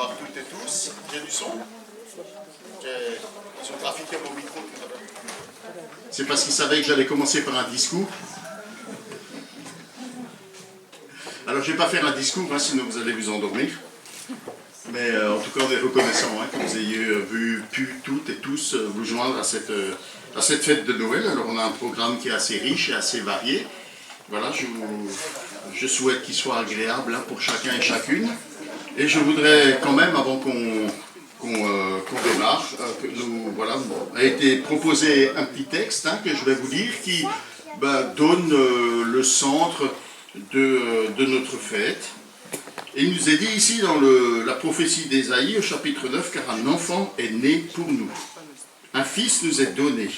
Bonsoir à toutes et tous. J'ai du son. Ils ont trafiqué mon micro tout à l'heure. C'est parce qu'ils savaient que j'allais commencer par un discours. Alors je ne vais pas faire un discours, hein, sinon vous allez vous endormir. Mais en tout cas, on est reconnaissant que vous ayez pu toutes et tous vous joindre à cette fête de Noël. Alors on a un programme qui est assez riche et assez varié. Voilà, je souhaite qu'il soit agréable pour chacun et chacune. Et je voudrais quand même, avant qu'on démarre, a été proposé un petit texte que je vais vous lire qui donne le centre de notre fête. Et il nous est dit ici dans la prophétie d'Ésaïe au chapitre 9, car un enfant est né pour nous. Un fils nous est donné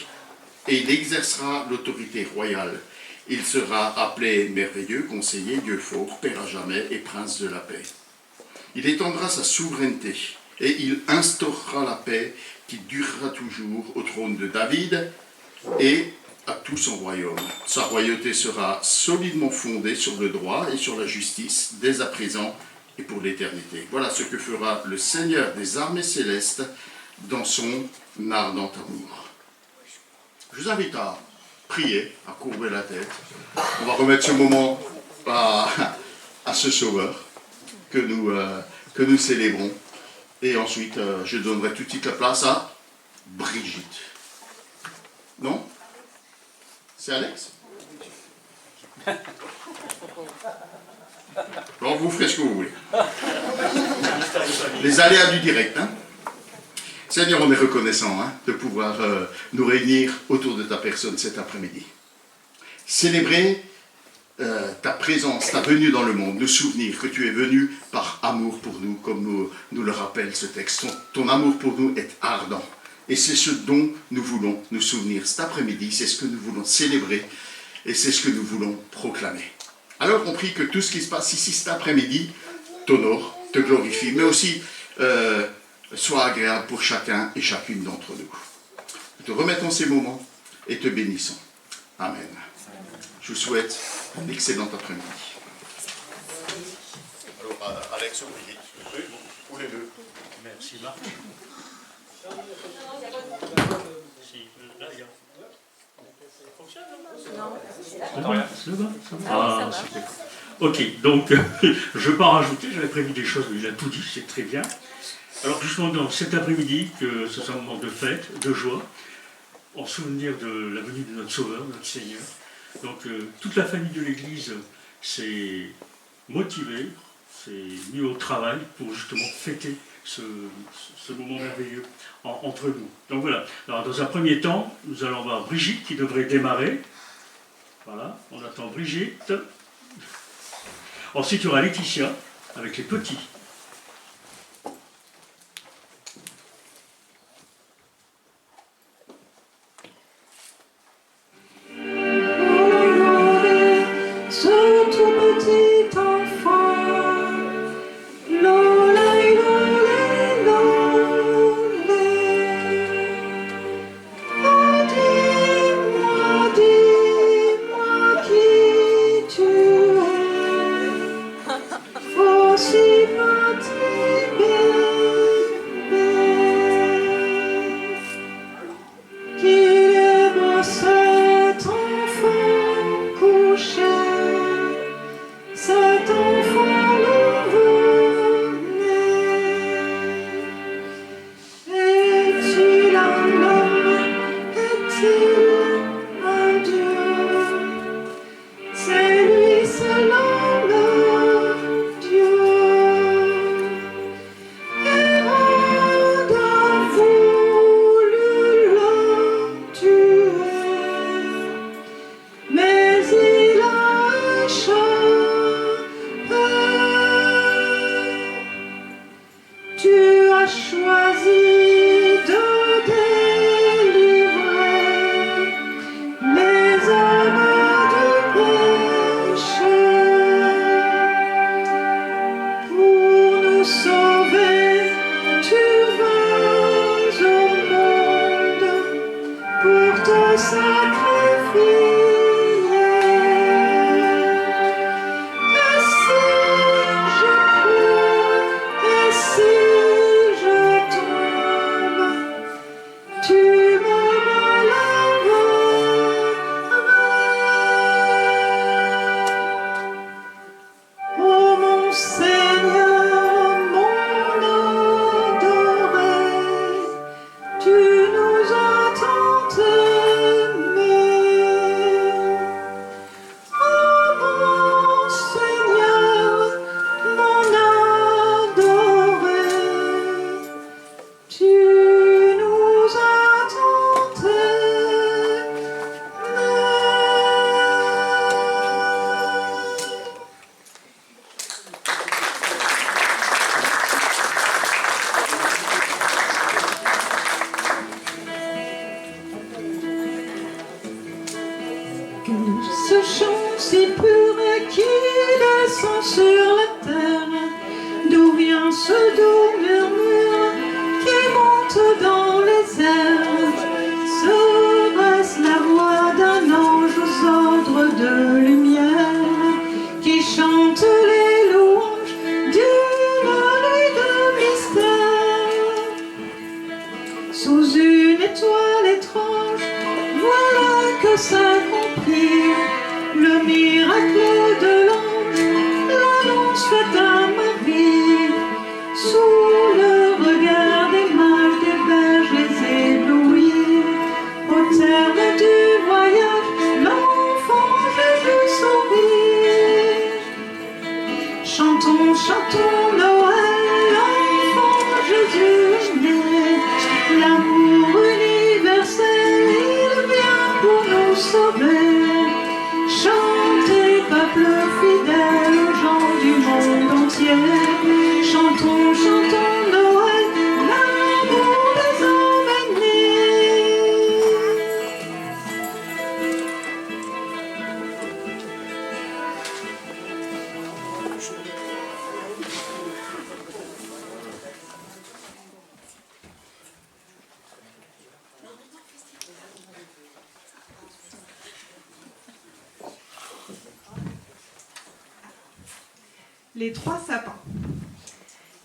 et il exercera l'autorité royale. Il sera appelé merveilleux, conseiller, Dieu fort, Père à jamais et prince de la paix. Il étendra sa souveraineté et il instaurera la paix qui durera toujours au trône de David et à tout son royaume. Sa royauté sera solidement fondée sur le droit et sur la justice dès à présent et pour l'éternité. Voilà ce que fera le Seigneur des armées célestes dans son ardent amour. Je vous invite à prier, à courber la tête. On va remettre ce moment à ce Sauveur que nous célébrons. Et ensuite, je donnerai tout de suite la place à Brigitte. Non? C'est Alex? Bon, vous ferez ce que vous voulez. Les aléas du direct. Seigneur, on est reconnaissant de pouvoir nous réunir autour de ta personne cet après-midi. Célébrer ta présence, ta venue dans le monde, nous souvenir que tu es venu par amour pour nous, comme nous le rappelle ce texte. Ton amour pour nous est ardent. Et c'est ce dont nous voulons nous souvenir cet après-midi, c'est ce que nous voulons célébrer et c'est ce que nous voulons proclamer. Alors on prie que tout ce qui se passe ici cet après-midi t'honore, te glorifie, mais aussi soit agréable pour chacun et chacune d'entre nous. Nous te remettons ces moments et te bénissons. Amen. Je vous souhaite un excellent après-midi. Alors, Alex ou Brigitte, ou les deux. Merci Marc. Ah, super. Ok, donc je ne vais pas en rajouter, j'avais prévu des choses, mais il a tout dit, c'est très bien. Alors justement, dans cet après-midi, que ce soit un moment de fête, de joie, en souvenir de la venue de notre Sauveur, notre Seigneur. Donc toute la famille de l'Église s'est motivée, s'est mise au travail pour justement fêter ce moment merveilleux entre nous. Donc voilà, alors dans un premier temps, nous allons voir Brigitte qui devrait démarrer. Voilà, on attend Brigitte. Ensuite, il y aura Laetitia avec les petits. See ce doux murmure qui monte dans les airs. Serait-ce la voix d'un ange aux ordres de lumière qui chante les louanges d'une nuit de mystère? Sous une étoile étrange, voilà que s'accomplit le miracle de l'ange, l'annonce faite à Marie. Sous le regard des mages, des berges les éblouit. Au terme du voyage, l'enfant Jésus sourit. Chantons, chantons Noël, l'enfant Jésus est né. L'amour universel, il vient pour nous sauver. Chantez, peuple fidèle, aux gens du monde entier. Chantons, chantons Noël, l'amour des hommes est né. Les trois sapins.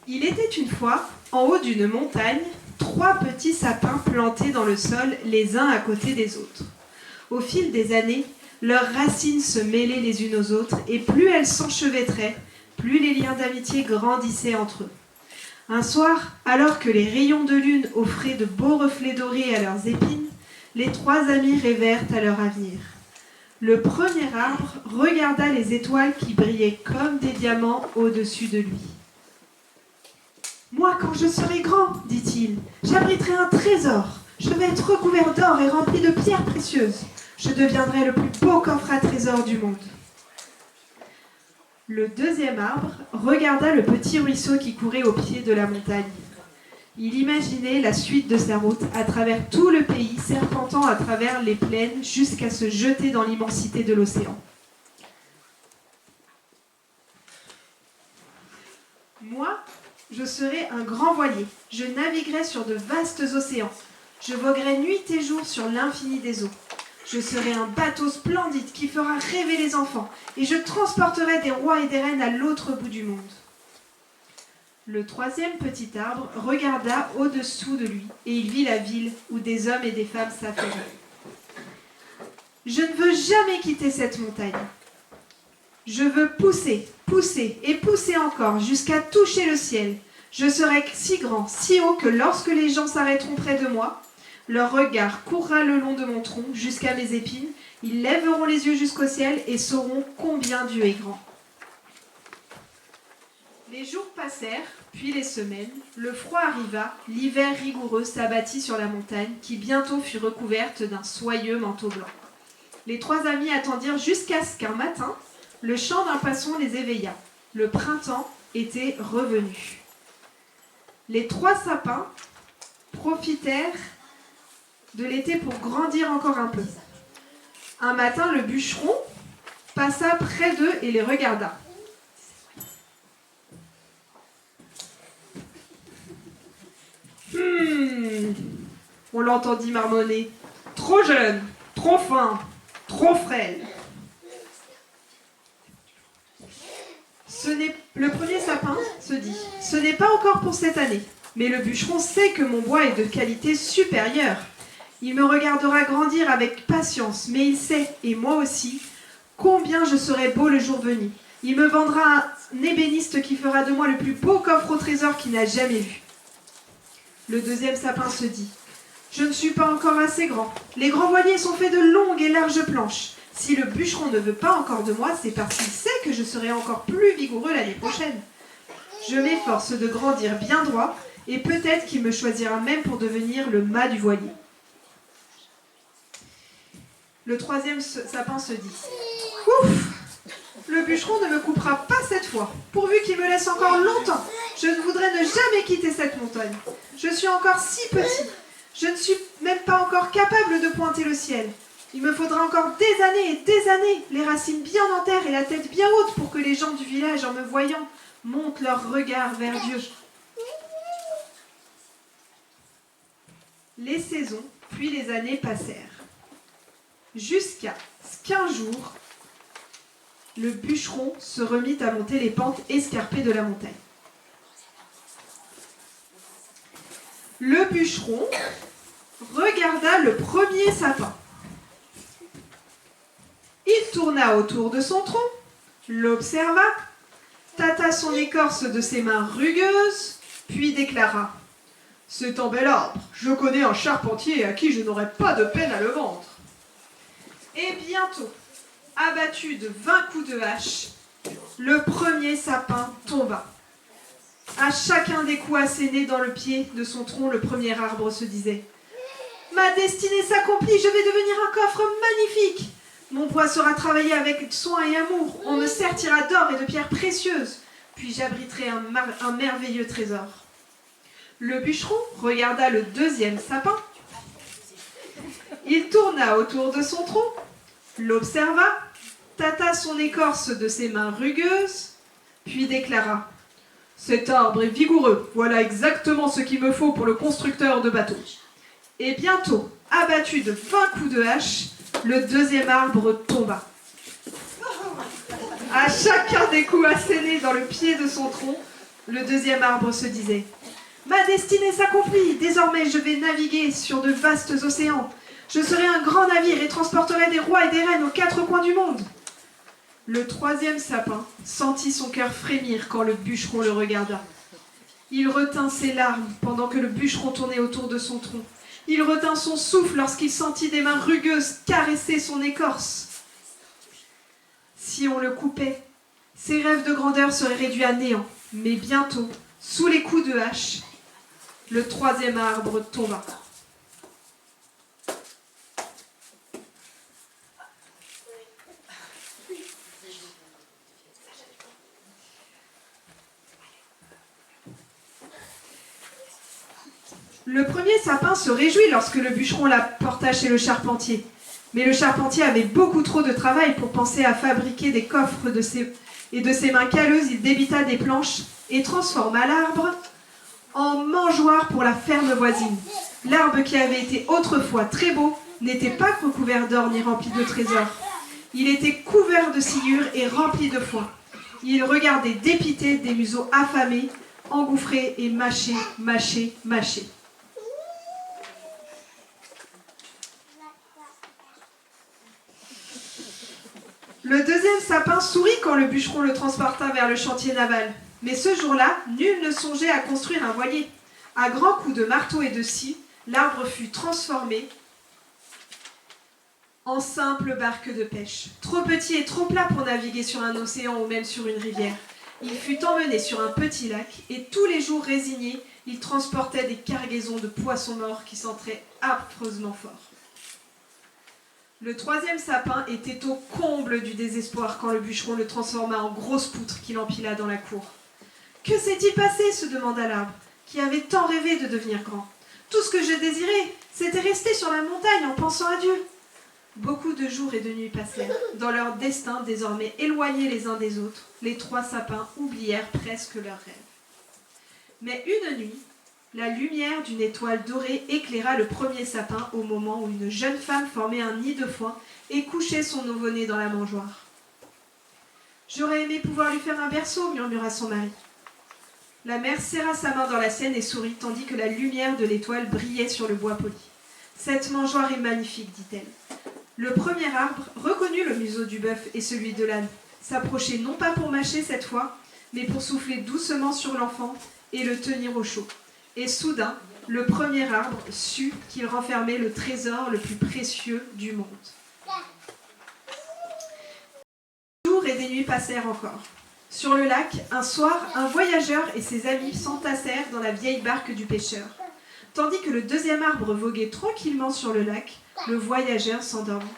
Il était une fois, en haut d'une montagne, trois petits sapins plantés dans le sol les uns à côté des autres. Au fil des années, leurs racines se mêlaient les unes aux autres et plus elles s'enchevêtraient, plus les liens d'amitié grandissaient entre eux. Un soir, alors que les rayons de lune offraient de beaux reflets dorés à leurs épines, les trois amis rêvèrent à leur avenir. Le premier arbre regarda les étoiles qui brillaient comme des diamants au-dessus de lui. « Moi, quand je serai grand, dit-il, j'abriterai un trésor. Je vais être recouvert d'or et rempli de pierres précieuses. Je deviendrai le plus beau coffre à trésors du monde. » Le deuxième arbre regarda le petit ruisseau qui courait au pied de la montagne. Il imaginait la suite de sa route à travers tout le pays, serpentant à travers les plaines jusqu'à se jeter dans l'immensité de l'océan. Moi, je serai un grand voilier. Je naviguerai sur de vastes océans. Je voguerai nuit et jour sur l'infini des eaux. Je serai un bateau splendide qui fera rêver les enfants, et je transporterai des rois et des reines à l'autre bout du monde. Le troisième petit arbre regarda au-dessous de lui, et il vit la ville où des hommes et des femmes s'affairaient. Je ne veux jamais quitter cette montagne. Je veux pousser, pousser et pousser encore jusqu'à toucher le ciel. Je serai si grand, si haut que lorsque les gens s'arrêteront près de moi, leur regard courra le long de mon tronc jusqu'à mes épines, ils lèveront les yeux jusqu'au ciel et sauront combien Dieu est grand. Les jours passèrent, puis les semaines, le froid arriva, l'hiver rigoureux s'abattit sur la montagne, qui bientôt fut recouverte d'un soyeux manteau blanc. Les trois amis attendirent jusqu'à ce qu'un matin, le chant d'un passon les éveilla. Le printemps était revenu. Les trois sapins profitèrent de l'été pour grandir encore un peu. Un matin, le bûcheron passa près d'eux et les regarda. On l'entendit marmonner. Trop jeune, trop fin, trop frêle. Le premier sapin se dit, ce n'est pas encore pour cette année, mais le bûcheron sait que mon bois est de qualité supérieure. Il me regardera grandir avec patience, mais il sait, et moi aussi, combien je serai beau le jour venu. Il me vendra un ébéniste qui fera de moi le plus beau coffre au trésor qu'il n'a jamais vu. Le deuxième sapin se dit, je ne suis pas encore assez grand. Les grands voiliers sont faits de longues et larges planches. Si le bûcheron ne veut pas encore de moi, c'est parce qu'il sait que je serai encore plus vigoureux l'année prochaine. Je m'efforce de grandir bien droit, et peut-être qu'il me choisira même pour devenir le mât du voilier. Le troisième sapin se dit, ouf, le bûcheron ne me coupera pas cette fois, pourvu qu'il me laisse encore longtemps. Je ne voudrais ne jamais quitter cette montagne. Je suis encore si petit. Je ne suis même pas encore capable de pointer le ciel. Il me faudra encore des années et des années, les racines bien en terre et la tête bien haute pour que les gens du village, en me voyant, montent leurs regards vers Dieu. Les saisons, puis les années passèrent. Jusqu'à ce qu'un jour, le bûcheron se remit à monter les pentes escarpées de la montagne. Le bûcheron regarda le premier sapin. Il tourna autour de son tronc, l'observa, tâta son écorce de ses mains rugueuses, puis déclara « C'est un bel arbre, je connais un charpentier à qui je n'aurai pas de peine à le vendre. » Et bientôt, abattu de 20 coups de hache, le premier sapin tomba. À chacun des coups assénés dans le pied de son tronc, le premier arbre se disait « Ma destinée s'accomplit, je vais devenir un coffre magnifique. Mon bois sera travaillé avec soin et amour, on me sertira d'or et de pierres précieuses, puis j'abriterai un merveilleux trésor. » Le bûcheron regarda le deuxième sapin. Il tourna autour de son tronc, l'observa, tâta son écorce de ses mains rugueuses, puis déclara « Cet arbre est vigoureux, voilà exactement ce qu'il me faut pour le constructeur de bateaux. » Et bientôt, abattu de 20 coups de hache, le deuxième arbre tomba. À chacun des coups assénés dans le pied de son tronc, le deuxième arbre se disait « Ma destinée s'accomplit, désormais je vais naviguer sur de vastes océans. Je serai un grand navire et transporterai des rois et des reines aux 4 coins du monde. » Le troisième sapin sentit son cœur frémir quand le bûcheron le regarda. Il retint ses larmes pendant que le bûcheron tournait autour de son tronc. Il retint son souffle lorsqu'il sentit des mains rugueuses caresser son écorce. Si on le coupait, ses rêves de grandeur seraient réduits à néant. Mais bientôt, sous les coups de hache, le troisième arbre tomba. Le premier sapin se réjouit lorsque le bûcheron la porta chez le charpentier. Mais le charpentier avait beaucoup trop de travail pour penser à fabriquer des coffres et de ses mains calleuses, il débita des planches et transforma l'arbre en mangeoire pour la ferme voisine. L'arbre qui avait été autrefois très beau n'était pas recouvert d'or ni rempli de trésors. Il était couvert de sciures et rempli de foin. Il regardait dépité des museaux affamés, engouffrés et mâchés, mâchés, mâchés. Le deuxième sapin sourit quand le bûcheron le transporta vers le chantier naval. Mais ce jour-là, nul ne songeait à construire un voilier. À grands coups de marteau et de scie, l'arbre fut transformé en simple barque de pêche. Trop petit et trop plat pour naviguer sur un océan ou même sur une rivière. Il fut emmené sur un petit lac et tous les jours résigné, il transportait des cargaisons de poissons morts qui sentaient affreusement fort. Le troisième sapin était au comble du désespoir quand le bûcheron le transforma en grosse poutre qu'il empila dans la cour. « Que s'est-il passé ?» se demanda l'arbre, qui avait tant rêvé de devenir grand. « Tout ce que je désirais, c'était rester sur la montagne en pensant à Dieu. » Beaucoup de jours et de nuits passèrent. Dans leur destin désormais éloignés les uns des autres, les trois sapins oublièrent presque leurs rêves. Mais une nuit, la lumière d'une étoile dorée éclaira le premier sapin au moment où une jeune femme formait un nid de foin et couchait son nouveau-né dans la mangeoire. « J'aurais aimé pouvoir lui faire un berceau, » murmura son mari. La mère serra sa main dans la sienne et sourit, tandis que la lumière de l'étoile brillait sur le bois poli. « Cette mangeoire est magnifique, dit-elle. » Le premier arbre reconnut le museau du bœuf et celui de l'âne, s'approchait non pas pour mâcher cette fois, mais pour souffler doucement sur l'enfant et le tenir au chaud. Et soudain, le premier arbre sut qu'il renfermait le trésor le plus précieux du monde. Des jours et des nuits passèrent encore. Sur le lac, un soir, un voyageur et ses amis s'entassèrent dans la vieille barque du pêcheur. Tandis que le deuxième arbre voguait tranquillement sur le lac, le voyageur s'endormit.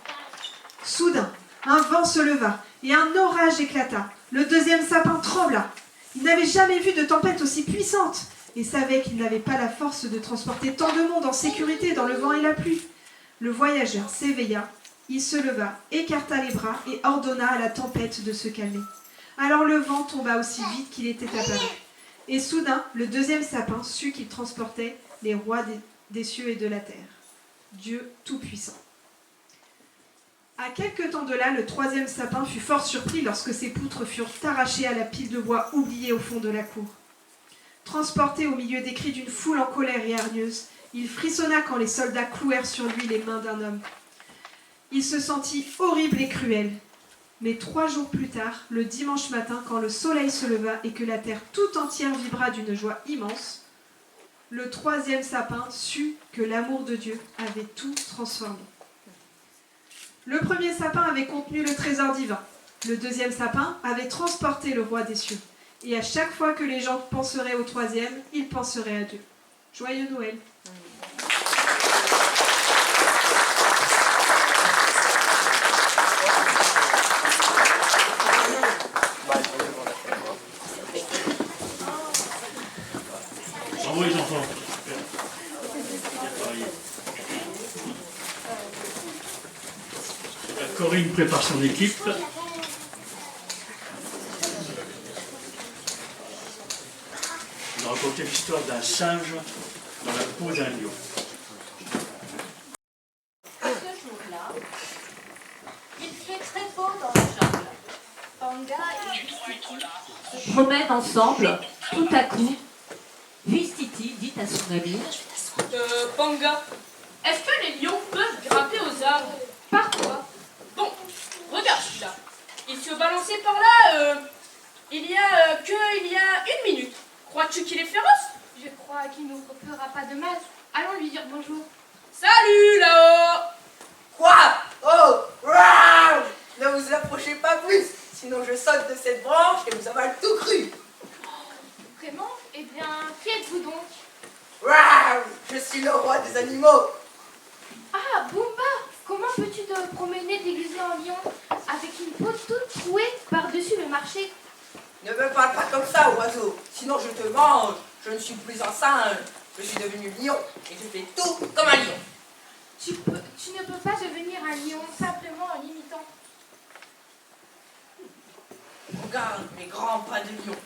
Soudain, un vent se leva et un orage éclata. Le deuxième sapin trembla. Il n'avait jamais vu de tempête aussi puissante et savait qu'il n'avait pas la force de transporter tant de monde en sécurité dans le vent et la pluie. Le voyageur s'éveilla, il se leva, écarta les bras et ordonna à la tempête de se calmer. Alors le vent tomba aussi vite qu'il était apparu. Et soudain, le deuxième sapin sut qu'il transportait les rois des cieux et de la terre. Dieu Tout-Puissant. À quelque temps de là, le troisième sapin fut fort surpris lorsque ses poutres furent arrachées à la pile de bois oubliée au fond de la cour. Transporté au milieu des cris d'une foule en colère et hargneuse, il frissonna quand les soldats clouèrent sur lui les mains d'un homme. Il se sentit horrible et cruel. Mais 3 jours plus tard, le dimanche matin, quand le soleil se leva et que la terre tout entière vibra d'une joie immense, le troisième sapin sut que l'amour de Dieu avait tout transformé. Le premier sapin avait contenu le trésor divin. Le deuxième sapin avait transporté le roi des cieux. Et à chaque fois que les gens penseraient au troisième, ils penseraient à Dieu. Joyeux Noël! Bravo les enfants. Corinne prépare son équipe. On va raconter l'histoire d'un singe dans la peau d'un lion. Ce jour-là, il fait très beau dans la jungle. Panga et Vistiti se promènent ensemble. Tout à coup, Vistiti dit à son ami: Panga, est-ce que les lions peuvent grimper aux arbres? Par quoi? Bon, regarde celui-là. Il se balançait par là, il y a une minute. Crois-tu qu'il est féroce? Je crois qu'il ne nous fera pas de mal. Allons lui dire bonjour. Salut là-haut! Quoi? Oh! Waouh! Ne vous approchez pas plus, sinon je saute de cette branche et vous avale tout cru. Vraiment? Eh bien, qui êtes-vous donc? Waouh! Je suis le roi des animaux. Ah, Bumba! Comment peux-tu te promener déguisé en lion avec une peau toute trouée par-dessus le marché? Ne me parle pas comme ça, oiseau, sinon je te mange. Je ne suis plus un singe, je suis devenu lion et je fais tout comme un lion. Tu ne peux pas devenir un lion simplement en imitant. Regarde mes grands pas de lion.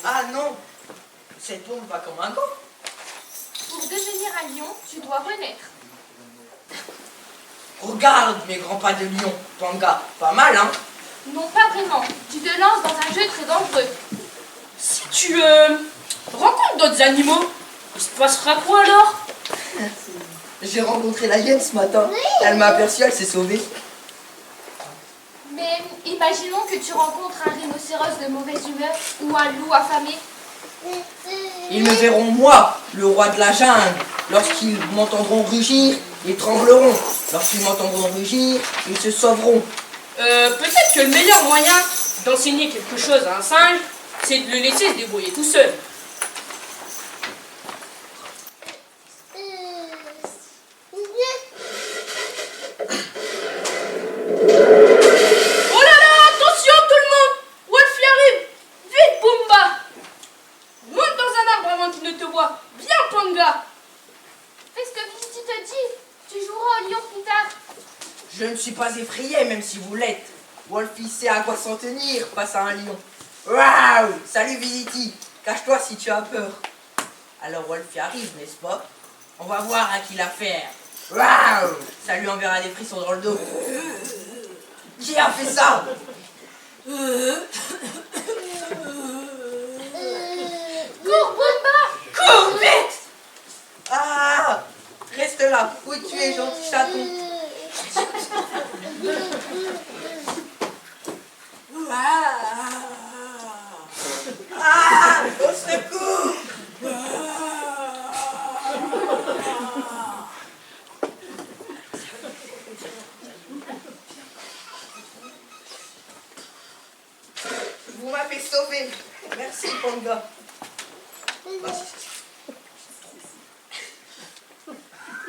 Ah non, cet homme va comme un gant. Pour devenir un lion, tu dois renaître. Regarde mes grands pas de lion, Panga, pas mal hein. Non, pas vraiment. Tu te lances dans un jeu très dangereux. Si tu rencontres d'autres animaux, il se passera quoi alors? J'ai rencontré la hyène ce matin, elle m'a aperçu, elle s'est sauvée. Mais imaginons que tu rencontres un rhinocéros de mauvaise humeur ou un loup affamé. Ils me verront moi, le roi de la jungle. Lorsqu'ils m'entendront rugir, ils trembleront. Lorsqu'ils m'entendront rugir, ils se sauveront. Peut-être que le meilleur moyen d'enseigner quelque chose à un singe, c'est de le laisser se débrouiller tout seul. Oh là là, attention tout le monde! Wolfie arrive! Vite, Pumba! Monte dans un arbre avant qu'il ne te voie. Viens, Panga! Fais ce que Vistiti te dit. Tu joueras au lion plus tard. Je ne suis pas effrayé, même si vous l'êtes. Wolfie sait à quoi s'en tenir face à un lion. Waouh! Salut Visiti, cache-toi si tu as peur. Alors Wolfie arrive, n'est-ce pas? On va voir à qui l'affaire. Waouh! Ça lui enverra des frissons dans le dos. Qui a fait ça? Cours, Bumba! Cours vite! Ah! Reste là, où tu es, gentil chaton? Ah! Au secours! Vous m'avez sauvé. Merci, Panda.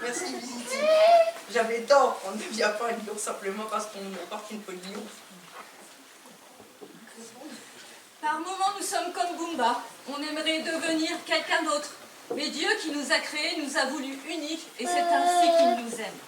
Merci, Visiti. J'avais tort, on ne devient pas un lion simplement parce qu'on porte une peau de lion. Par moments, nous sommes comme Bumba. On aimerait devenir quelqu'un d'autre. Mais Dieu qui nous a créés nous a voulu uniques et c'est ainsi qu'il nous aime.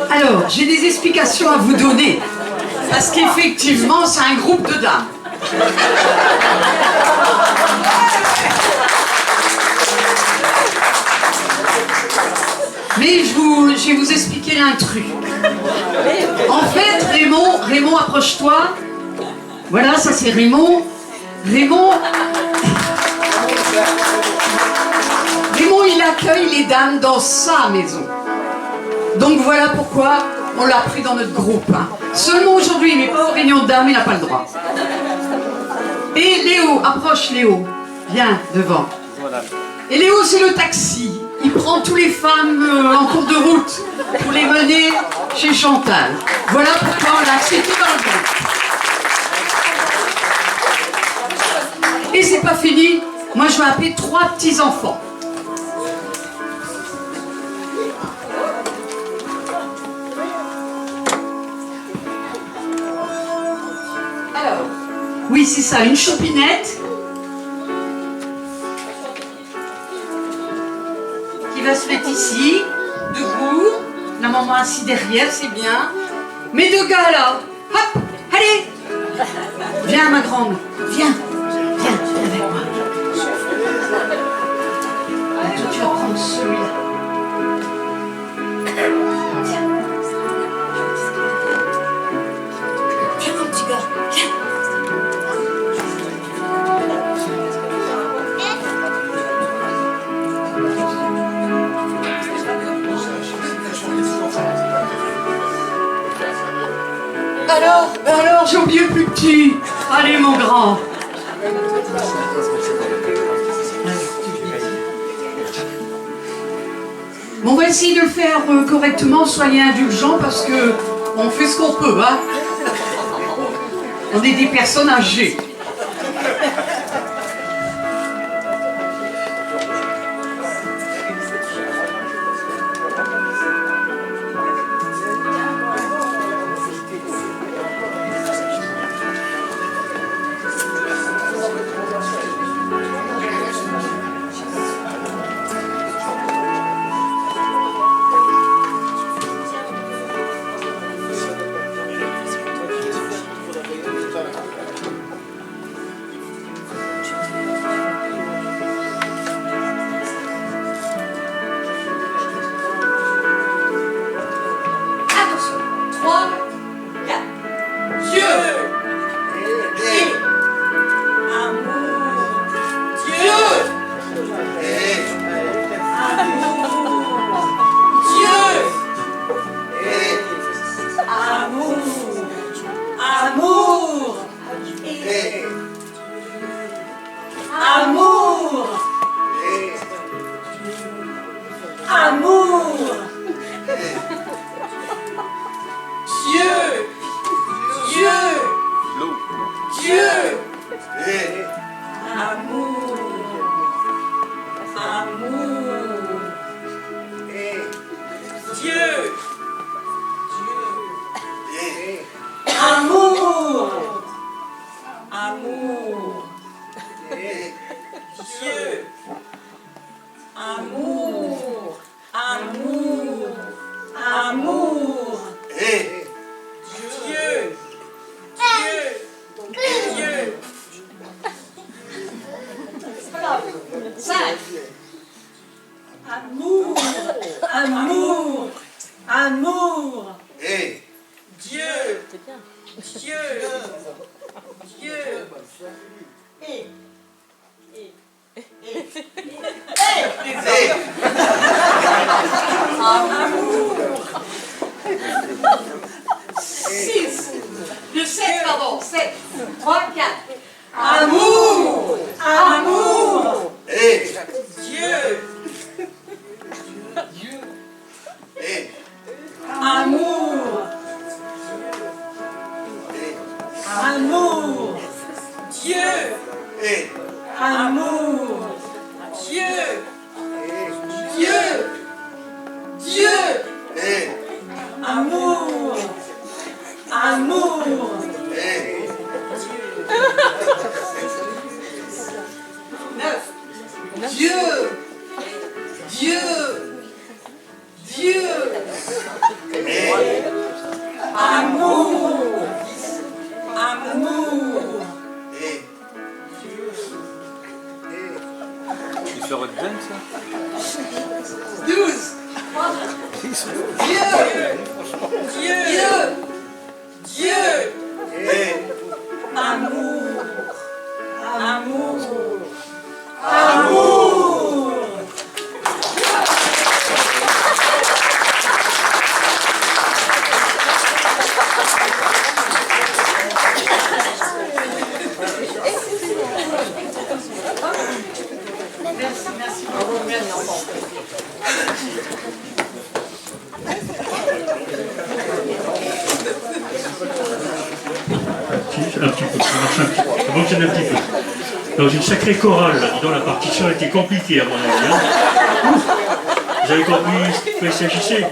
Alors, j'ai des explications à vous donner. Parce qu'effectivement, c'est un groupe de dames. Mais je vais vous expliquer l'intrus. En fait, Raymond, approche-toi. Voilà, ça c'est Raymond. Raymond, il accueille les dames dans sa maison. Donc voilà pourquoi on l'a pris dans notre groupe. Hein. Seulement aujourd'hui, mais pas aux réunions de dames, il n'a pas le droit. Et Léo, approche Léo. Viens devant. Et Léo, c'est le taxi. Il prend toutes les femmes en cours de route pour les mener chez Chantal. Voilà pourquoi on l'a accepté dans le groupe. Et c'est pas fini. Moi, je vais appeler 3 petits-enfants. Alors, oui, c'est ça, une choupinette qui va se mettre ici, debout. La maman assise derrière, c'est bien. Mes 2 gars là, hop, allez. Viens ma grande, viens avec moi. Toi, tu vas prendre celui-là. Viens mon petit gars, viens. Alors, j'ai oublié le plus petit. Allez, mon grand. Bon, on va essayer de le faire correctement, soyez indulgents parce que on fait ce qu'on peut, hein. On est des personnes âgées. Amour. Amour. Dieu. Amour. Dieu. Dieu. Dieu. Amour. Amour. Dieu. Dieu. Dieu. Amour. Amour. Il fait votre band, ça 12. Dieu. Dieu. Dieu. Amour. Amour. Amour. Merci beaucoup. Merci enfant. Un petit peu, ça marche un petit peu, ça fonctionne un petit peu. Dans une sacrée chorale, là, dis donc, la partition a été compliquée à mon avis. Hein. Vous avez compris de quoi il s'agissait?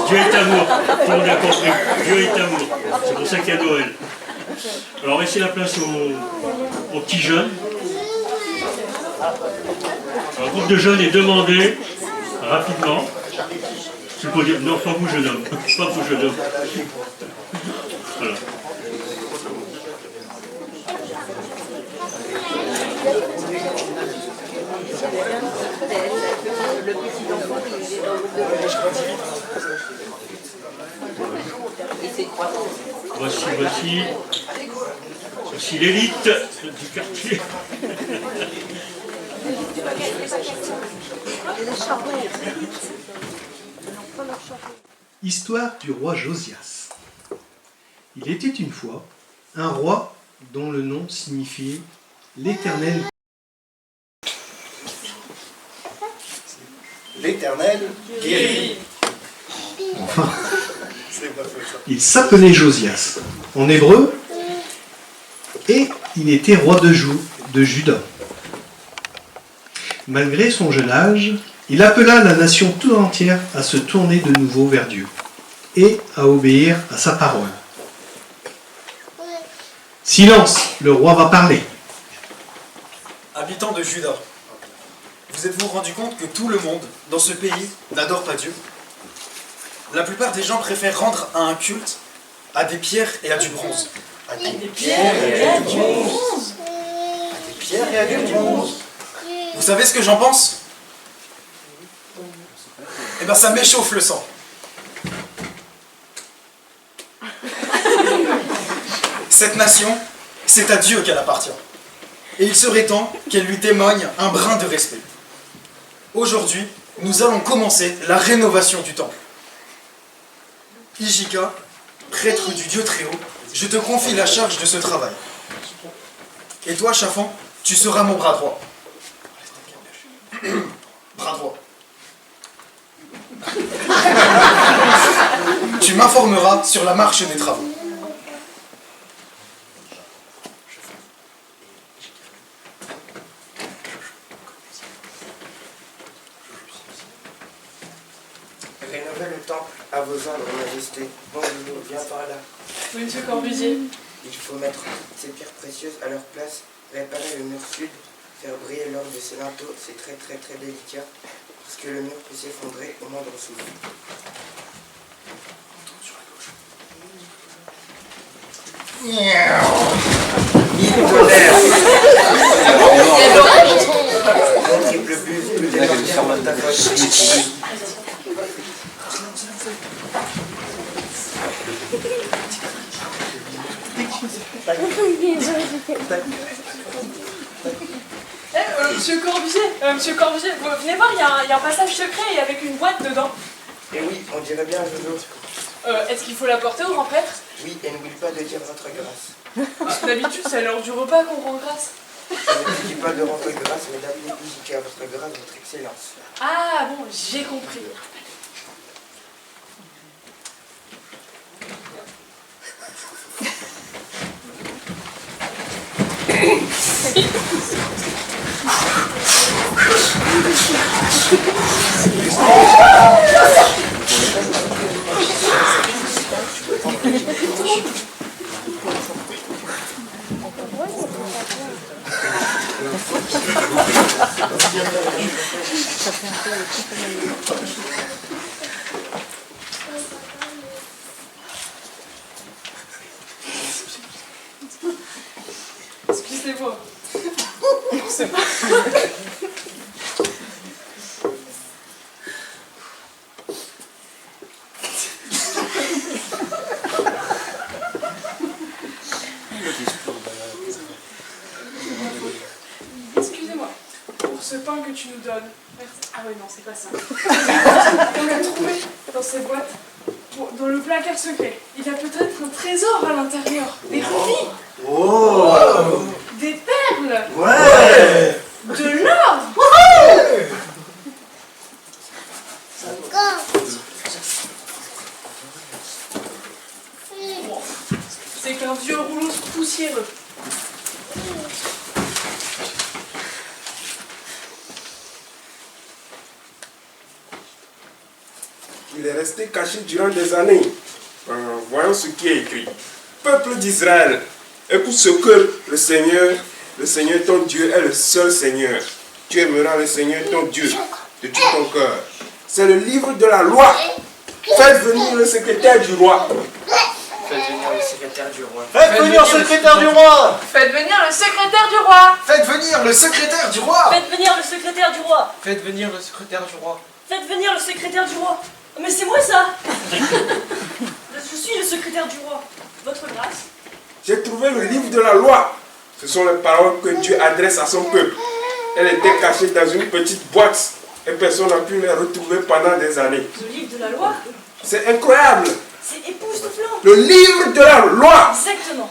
Dieu est amour, tout le monde a compris. Dieu est amour, c'est pour ça qu'il y a Noël. Alors on va laisser la place aux petits jeunes. Alors, un groupe de jeunes est demandé rapidement. Tu peux dire, non, pas vous jeune homme, pas vous jeune homme. Voilà. Voici l'élite du quartier. Histoire du roi Josias. Il était une fois un roi dont le nom signifiait l'Éternel. L'Éternel guérit. Enfin, il s'appelait Josias en hébreu et il était roi de Juda. Malgré son jeune âge, il appela la nation tout entière à se tourner de nouveau vers Dieu et à obéir à sa parole. Silence, le roi va parler. Habitants de Juda, vous êtes-vous rendu compte que tout le monde dans ce pays n'adore pas Dieu? La plupart des gens préfèrent rendre un culte à des pierres et à du bronze. À des pierres et à du bronze. À des pierres et à du bronze. Vous savez ce que j'en pense? Eh bien, ça m'échauffe le sang. Cette nation, c'est à Dieu qu'elle appartient. Et il serait temps qu'elle lui témoigne un brin de respect. Aujourd'hui, nous allons commencer la rénovation du temple. Ijika, prêtre du Dieu très haut, je te confie la charge de ce travail. Et toi, Chafan, tu seras mon bras droit. Bras droit. Tu m'informeras sur la marche des travaux. Rénovez le temple à vos ordres, Majesté. Bonjour, viens par là. Oui, monsieur Corbusier. Il faut mettre ces pierres précieuses à leur place, réparer le mur sud, faire briller l'or de ces linteaux, c'est très délicat, parce que le mur peut s'effondrer au moindre souffle. Mon triple buse peut démarquer en ta faute. Monsieur Corbusier, vous venez voir, il y a un passage secret et avec une boîte dedans. Et oui, on dirait bien Jojo. Est-ce qu'il faut la porter au grand prêtre? Oui, et n'oublie pas de dire votre grâce. D'habitude, c'est à l'heure du repas qu'on rend grâce. Je ne dis pas de rendre grâce, mais d'appeler Ijika votre grâce, votre excellence. Ah bon, j'ai compris. Excusez-moi. C'est pas... Excusez-moi. Pour ce pain que tu nous donnes. Merci. Ah ouais, non, c'est pas ça. On l'a trouvé dans cette boîte, dans le placard secret. Il y a peut-être un trésor à l'intérieur. Des rubis. Oh. Des perles. Ouais. De l'or. C'est qu'un vieux rouleau poussiéreux. Il est resté caché durant des années. Voyons ce qui est écrit. Peuple d'Israël, écoute ce que le Seigneur ton Dieu est le seul Seigneur. Tu aimeras le Seigneur ton Dieu de tout ton cœur. C'est le livre de la loi. Faites venir le secrétaire du roi. Faites venir le secrétaire du roi. Faites venir le secrétaire du roi. Faites venir le secrétaire du roi. Faites venir le secrétaire du roi. Faites venir le secrétaire du roi. Faites venir le secrétaire du roi. Faites venir le secrétaire du roi. Mais c'est moi ça. Je suis le secrétaire du roi. Votre grâce. J'ai trouvé le livre de la loi. Ce sont les paroles que Dieu adresse à son peuple. Elle était cachée dans une petite boîte et personne n'a pu les retrouver pendant des années. Le livre de la loi. C'est incroyable. C'est époustouflant. Le livre de la loi. Exactement.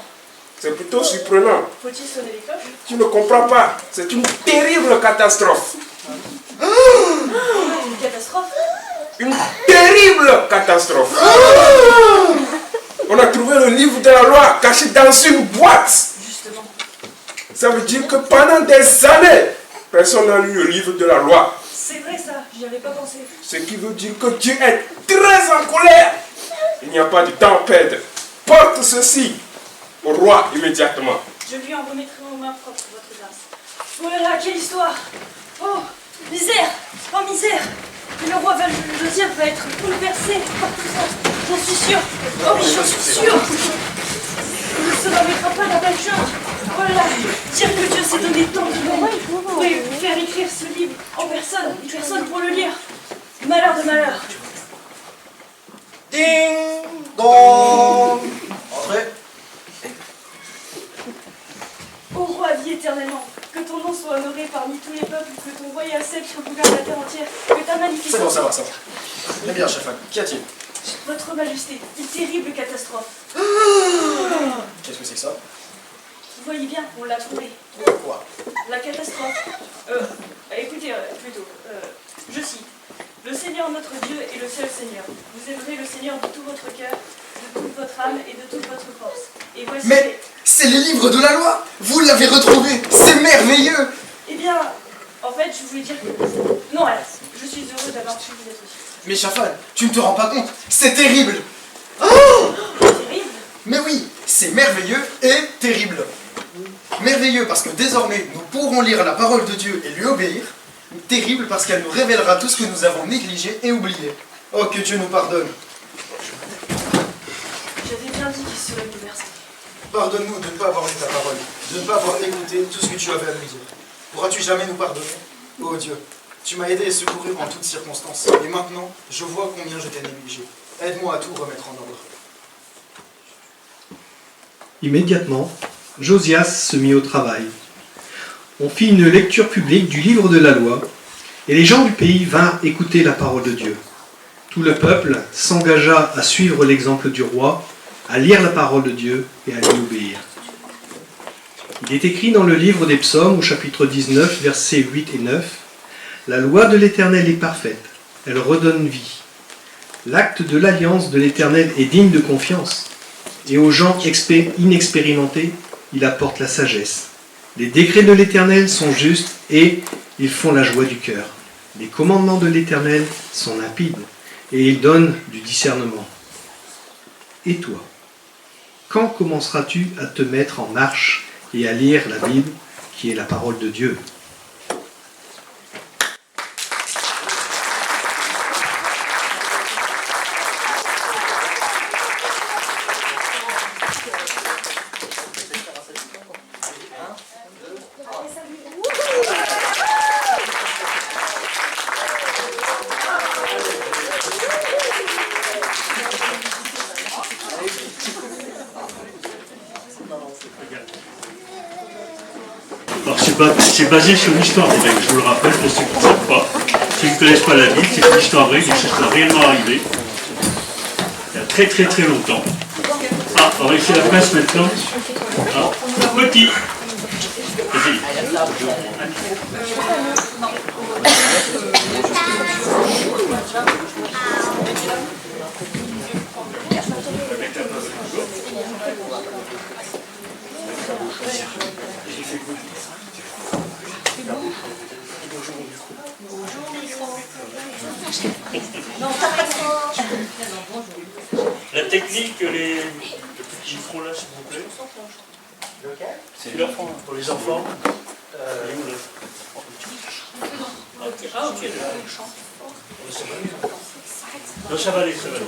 C'est plutôt surprenant. Faut-il sonner les cloches? Tu ne comprends pas. C'est une terrible catastrophe. Une catastrophe. Une terrible catastrophe. On a trouvé le livre de la loi caché dans une boîte. Justement. Ça veut dire que pendant des années, personne n'a lu le livre de la loi. C'est vrai ça, j'y avais pas pensé. Ce qui veut dire que Dieu est très en colère. Il n'y a pas de temps à perdre. Porte ceci au roi immédiatement. Je lui en remettrai aux mains propres, votre grâce. Oh là là, quelle histoire! Oh, misère! Oh, misère! Et le roi Josias va être bouleversé par tout ça. J'en suis sûre. Oh oui, j'en suis sûre. Il ne se remettra pas la belle chose. Oh là là, dire que Dieu s'est donné tant de monde pourrait faire écrire ce livre en personne, une personne pour le lire. Malheur de malheur. Ding dong. Entrez. Ô roi, vis éternellement, que ton nom soit honoré parmi tous les peuples, que ton royaume accepte gouverne la terre entière, que ta magnificence... C'est bon, ça va, ça va. Très bien, chef. Qu'y a-t-il? Votre majesté, une terrible catastrophe. Qu'est-ce que c'est que ça? Vous voyez bien, on l'a trouvé. Quoi? La catastrophe. Écoutez, plutôt, je cite. Le Seigneur notre Dieu est le seul Seigneur. Vous aimerez le Seigneur de tout votre cœur, de toute votre âme et de toute votre force. Et voici... Mais c'est les livres de la loi. Vous l'avez retrouvé. C'est merveilleux. Eh bien, en fait, je voulais dire que... Non, hélas, je suis heureux d'avoir pu vous être aussi. Mais Chafal, tu ne te rends pas compte. C'est terrible. Terrible? Mais oui, c'est merveilleux et terrible. Merveilleux parce que désormais, nous pourrons lire la parole de Dieu et lui obéir. Terrible parce qu'elle nous révélera tout ce que nous avons négligé et oublié. Oh, que Dieu nous pardonne. J'avais bien dit qu'il serait bouleversé. Pardonne-nous de ne pas avoir lu ta parole, de ne pas avoir écouté tout ce que tu avais à nous dire. Pourras-tu jamais nous pardonner? Oh Dieu, tu m'as aidé et secouru en toutes circonstances. Et maintenant, je vois combien je t'ai négligé. Aide-moi à tout remettre en ordre. Immédiatement, Josias se mit au travail. On fit une lecture publique du livre de la loi, et les gens du pays vinrent écouter la parole de Dieu. Tout le peuple s'engagea à suivre l'exemple du roi, à lire la parole de Dieu et à lui obéir. Il est écrit dans le livre des Psaumes, au chapitre 19, versets 8 et 9, « La loi de l'Éternel est parfaite, elle redonne vie. L'acte de l'alliance de l'Éternel est digne de confiance, et aux gens inexpérimentés, il apporte la sagesse. Les décrets de l'Éternel sont justes et ils font la joie du cœur. Les commandements de l'Éternel sont limpides et ils donnent du discernement. Et toi, quand commenceras-tu à te mettre en marche et à lire la Bible, qui est la parole de Dieu ? Alors c'est basé sur l'histoire vraie, je vous le rappelle pour ceux qui ne savent pas. Ceux qui ne connaissent pas la Bible, c'est une histoire vraie, quelque chose qui est réellement arrivé. Il y a très très très longtemps. Ah, on va laisser la place maintenant. Ah, petit. Vas-y. La technique, les petits micros là, s'il vous plaît. C'est là pour les enfants. Ok. Ah, ok. Non, ça va aller, ça va aller.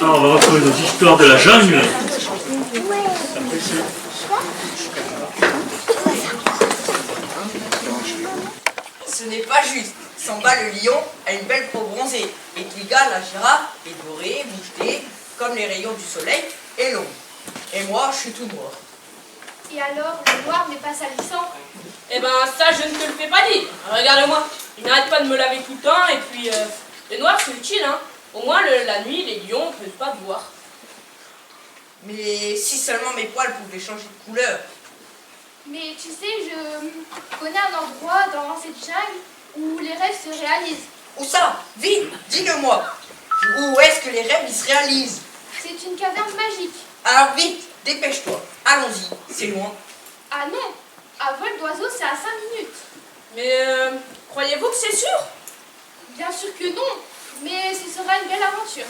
Alors, on va retrouver nos histoires de la jungle. Ce n'est pas juste. Samba le lion a une belle peau bronzée, et Twiga la girafe est dorée, mouchetée, comme les rayons du soleil, et l'ombre. Et moi, je suis tout noir. Et alors, le noir n'est pas salissant? Eh ben ça je ne te le fais pas dire. Regarde-moi, il n'arrête pas de me laver tout le temps et puis le noir c'est utile hein. Au moins la nuit les lions ne peuvent pas te voir. Mais si seulement mes poils pouvaient changer de couleur. Mais tu sais, je connais un endroit dans cette jungle où les rêves se réalisent. Où ça? Vite, dis-le-moi. Où est-ce que les rêves ils se réalisent? C'est une caverne magique. Alors vite, dépêche-toi. Allons-y, c'est loin. Ah non, à vol d'oiseau c'est à 5 minutes. Mais croyez-vous que c'est sûr? Bien sûr que non, mais ce sera une belle aventure.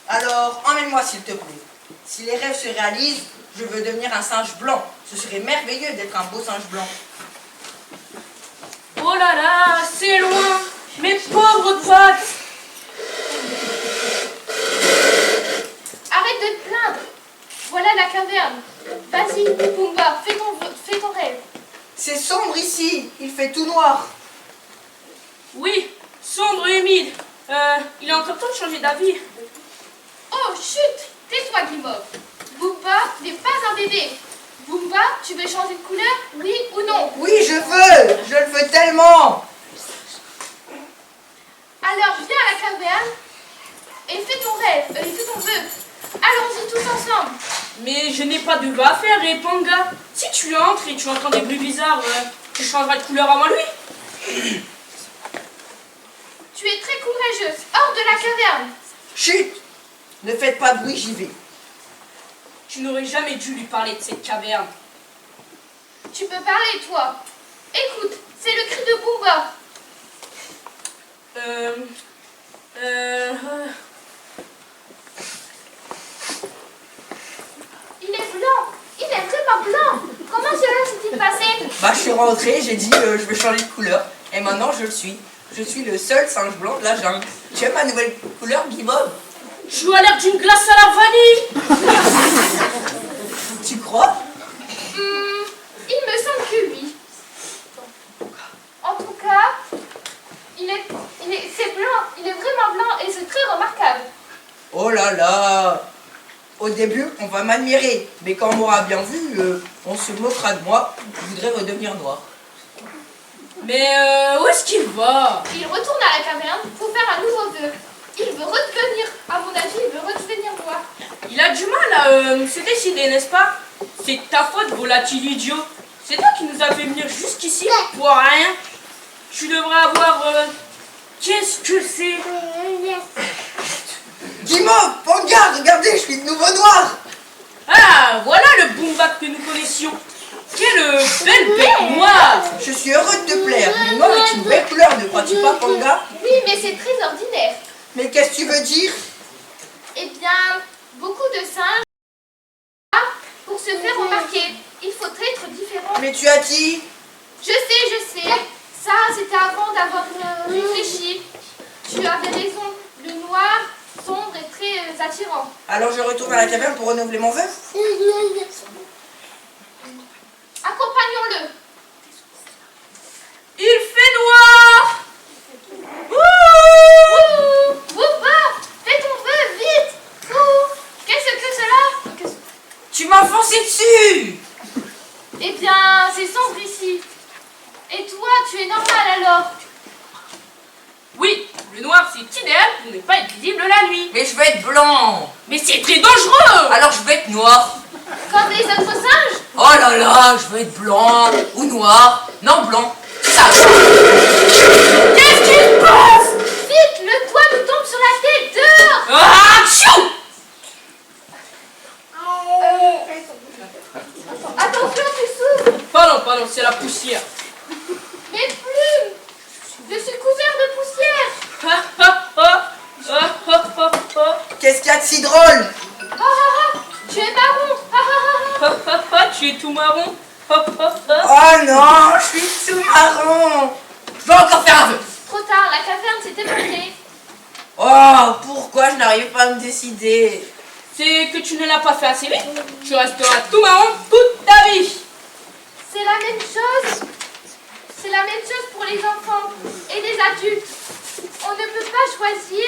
Alors, emmène-moi s'il te plaît. Si les rêves se réalisent, je veux devenir un singe blanc. Ce serait merveilleux d'être un beau singe blanc. Oh là là, c'est loin. Mes pauvres pattes. Arrête de te plaindre. Voilà la caverne. Vas-y, Pumba, fais ton rêve. C'est sombre ici, il fait tout noir. Oui, sombre et humide. Il est encore temps de changer d'avis. Oh, chut! Tais-toi, Guimauve. Bumba n'est pas un bébé. Bumba, tu veux changer de couleur, oui ou non? Oui, je le veux tellement. Alors, viens à la caverne et fais ton rêve, fais ton vœu. Allons-y tous ensemble. Mais je n'ai pas de vœu à faire, et Panga. Si tu entres et tu entends des bruits bizarres, tu changeras de couleur avant lui. Tu es très courageuse, hors de la caverne. Chut! Ne faites pas de bruit, j'y vais. Tu n'aurais jamais dû lui parler de cette caverne. Tu peux parler, toi. Écoute, c'est le cri de Bumba. Il est blanc. Il est vraiment blanc. Comment cela s'est-il passé? Bah, je suis rentrée, j'ai dit je veux changer de couleur. Et maintenant, je le suis. Je suis le seul singe blanc de la jungle. Tu aimes ma nouvelle couleur, Guimauve? Tu as l'air d'une glace à la vanille. Tu crois? Il me semble que oui. En tout cas, c'est blanc. Il est vraiment blanc et c'est très remarquable. Oh là là! Au début, on va m'admirer, mais quand on m'aura bien vu, on se moquera de moi. Je voudrais redevenir noir. Mais où est-ce qu'il va? Il retourne à la caverne pour faire un nouveau vœu. Il veut redevenir, à mon avis, il veut redevenir noir. Il a du mal à se décider, n'est-ce pas? C'est ta faute, volatile idiot. C'est toi qui nous as fait venir jusqu'ici pour rien. Tu devrais avoir... Qu'est-ce que c'est? Guimauve, Panga, regardez, je suis de nouveau noir. Ah, voilà le Bumba que nous connaissions. Quelle belle bête noire. Je suis heureux de te plaire. Le noir est une belle couleur, ne crois-tu pas, Panga? Oui, mais c'est très ordinaire. Mais qu'est-ce que tu veux dire? Eh bien, beaucoup de singes, pour se faire remarquer, il faut être différent. Mais tu as dit? Je sais. Ça, c'était avant d'avoir réfléchi. Tu avais raison. Le noir, sombre et très attirant. Alors je retourne à la caverne pour renouveler mon vœu? Accompagnons-le. Il fait noir. Bumba, fais ton vœu, vite. Qu'est-ce que cela? Tu m'as foncé dessus. Eh bien, c'est sombre ici. Et toi, tu es normal alors? Oui, le noir c'est idéal pour ne pas être visible la nuit. Mais je veux être blanc. Mais c'est très dangereux. Alors je veux être noir. Comme les autres singes? Oh là là, je veux être blanc ou noir. Non, blanc. Ça. Qu'est-ce qui se passe? Vite, le toit nous tombe sur la tête, dehors. Ah, tchou. Attention, tu souffres. Pardon, c'est la poussière. Mes plumes. Je suis couvert de poussière. Qu'est-ce qu'il y a de si drôle? Tu tout marron. Hop, hop, hop. Oh non, je suis tout marron. Je vais encore faire un vœu. Trop tard, la caverne s'est effondrée. Oh, pourquoi je n'arrive pas à me décider? C'est que tu ne l'as pas fait assez vite. Tu resteras tout marron toute ta vie. C'est la même chose. C'est la même chose pour les enfants et les adultes. On ne peut pas choisir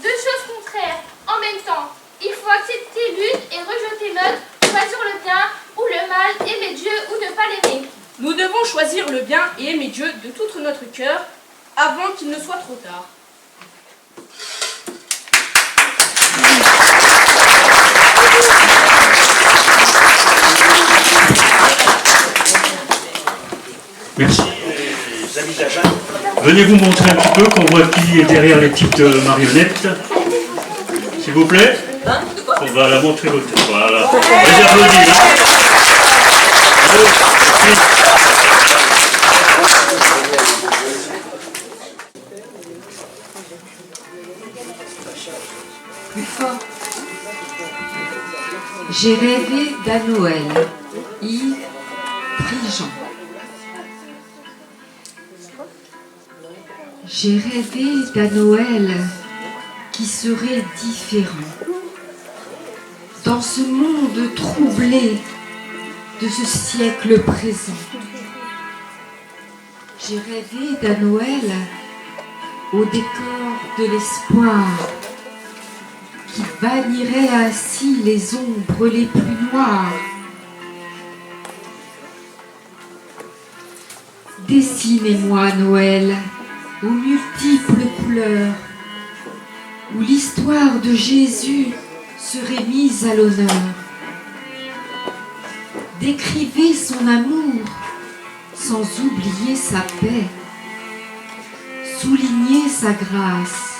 deux choses contraires en même temps. Il faut accepter l'une et rejeter l'autre, choisir le bien ou le mal, aimer Dieu ou ne pas l'aimer. Nous devons choisir le bien et aimer Dieu de tout notre cœur avant qu'il ne soit trop tard. Merci. Les amis de la Jeanne. Venez vous montrer un petit peu qu'on voit qui est derrière les petites marionnettes. S'il vous plaît. On va la montrer l'autre. Voilà. Vas-y, applaudis, hein. Bravo. Plus fort. J'ai rêvé d'un Noël. Yves Prigent. J'ai rêvé d'un Noël qui serait différent. Dans ce monde troublé de ce siècle présent. J'ai rêvé d'un Noël au décor de l'espoir qui bannirait ainsi les ombres les plus noires. Dessinez-moi Noël aux multiples couleurs, où l'histoire de Jésus serait mise à l'honneur. Décrivez son amour sans oublier sa paix, soulignez sa grâce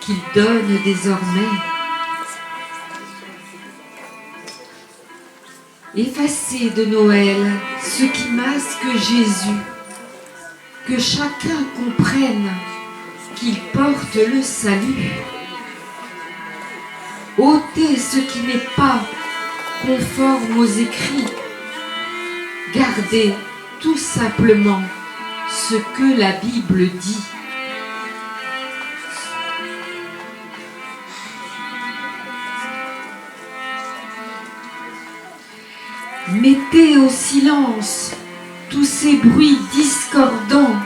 qu'il donne désormais. Effacez de Noël ce qui masque Jésus, que chacun comprenne qu'il porte le salut. Ôtez ce qui n'est pas conforme aux écrits. Gardez tout simplement ce que la Bible dit. Mettez au silence tous ces bruits discordants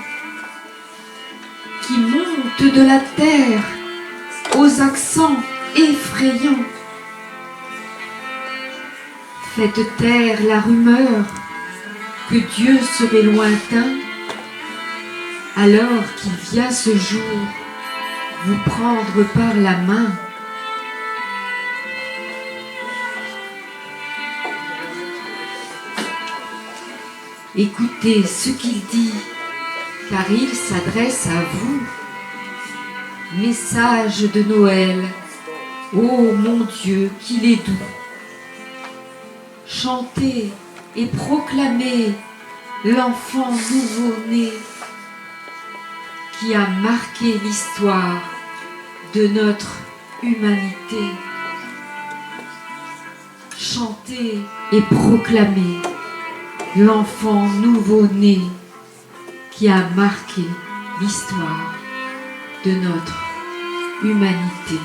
qui montent de la terre aux accents effrayants. Faites taire la rumeur que Dieu serait lointain, alors qu'il vient ce jour vous prendre par la main. Écoutez ce qu'il dit, car il s'adresse à vous. Message de Noël, ô mon Dieu, qu'il est doux. Chantez et proclamez l'enfant nouveau-né qui a marqué l'histoire de notre humanité. Chantez et proclamez l'enfant nouveau-né qui a marqué l'histoire de notre humanité.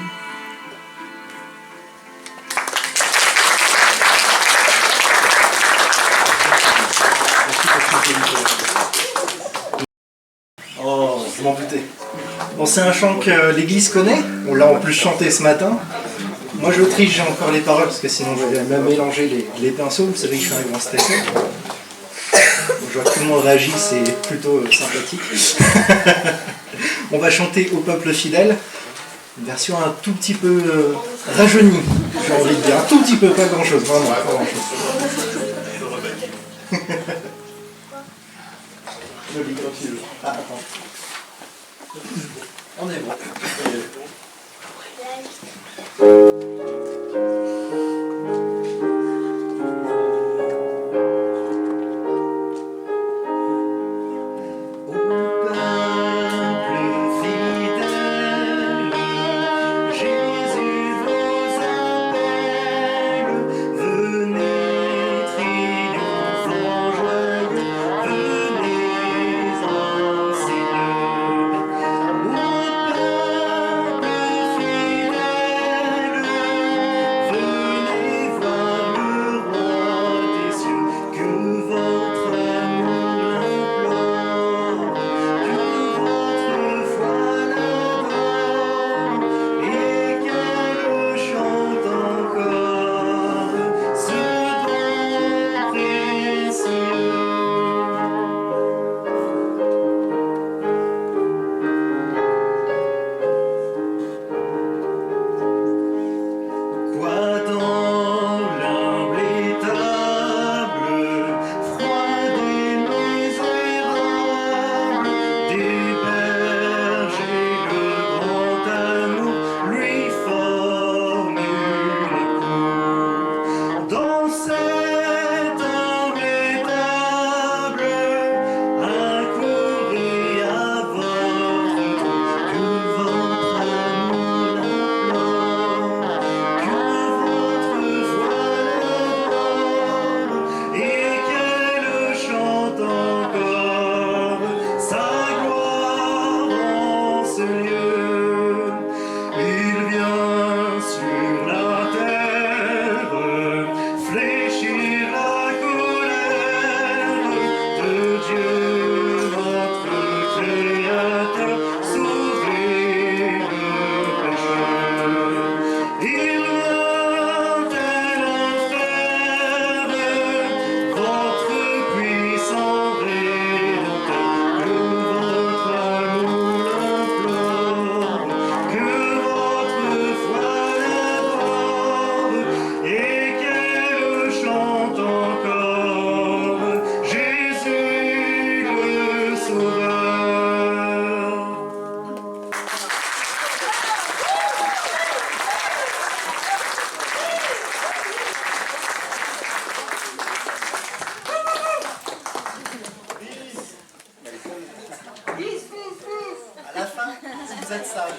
Oh, je m'en doutais. Bon, c'est un chant que l'église connaît. On l'a en plus chanté ce matin. Moi, je triche, j'ai encore les paroles parce que sinon, je vais même mélanger les pinceaux. Vous savez que je suis un grand stressé. Je vois que tout le monde réagit, c'est plutôt sympathique. On va chanter au peuple fidèle, une version un tout petit peu rajeunie, j'ai envie de dire. Un tout petit peu, pas grand-chose, vraiment, pas grand-chose. Ah, attends. On est bon. Jésus vous appelle, venez triompher. être sage.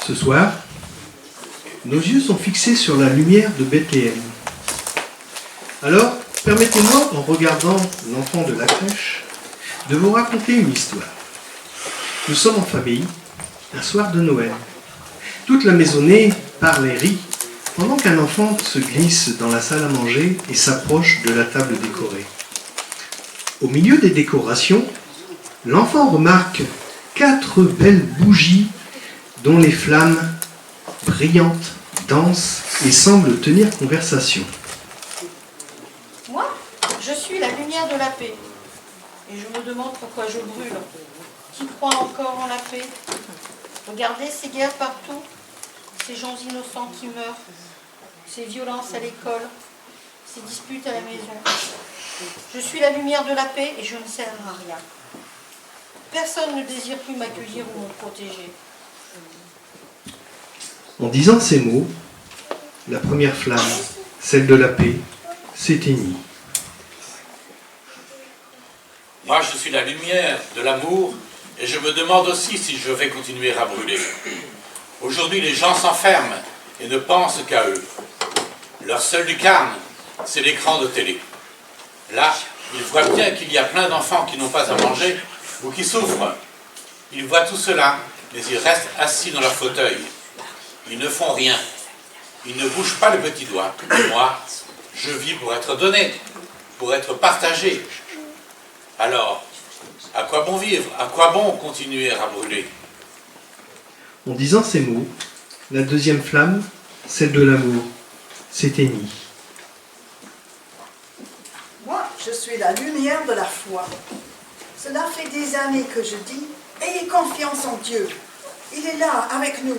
Ce soir, nos yeux sont fixés sur la lumière de Bethléem. Alors, permettez-moi, en regardant l'enfant de la crèche, de vous raconter une histoire. Nous sommes en famille, un soir de Noël. Toute la maisonnée parle et rit, pendant qu'un enfant se glisse dans la salle à manger et s'approche de la table décorée. Au milieu des décorations, l'enfant remarque 4 belles bougies dont les flammes brillantes dansent et semblent tenir conversation. Moi, je suis la lumière de la paix. Et je me demande pourquoi je brûle. Qui croit encore en la paix? Regardez ces guerres partout, ces gens innocents qui meurent, ces violences à l'école, ces disputes à la maison. Je suis la lumière de la paix et je ne sers à rien. Personne ne désire plus m'accueillir ou me protéger. En disant ces mots, la première flamme, celle de la paix, s'éteignit. Moi, je suis la lumière de l'amour et je me demande aussi si je vais continuer à brûler. Aujourd'hui, les gens s'enferment et ne pensent qu'à eux. Leur seule lucarne, c'est l'écran de télé. Là, ils voient bien qu'il y a plein d'enfants qui n'ont pas à manger ou qui souffrent. Ils voient tout cela, mais ils restent assis dans leur fauteuil. Ils ne font rien. Ils ne bougent pas le petit doigt. Moi, je vis pour être donné, pour être partagé. Alors, à quoi bon vivre? À quoi bon continuer à brûler? En disant ces mots, la deuxième flamme, celle de l'amour, s'éteignit. Moi, je suis la lumière de la foi. Cela fait des années que je dis, ayez confiance en Dieu. Il est là, avec nous.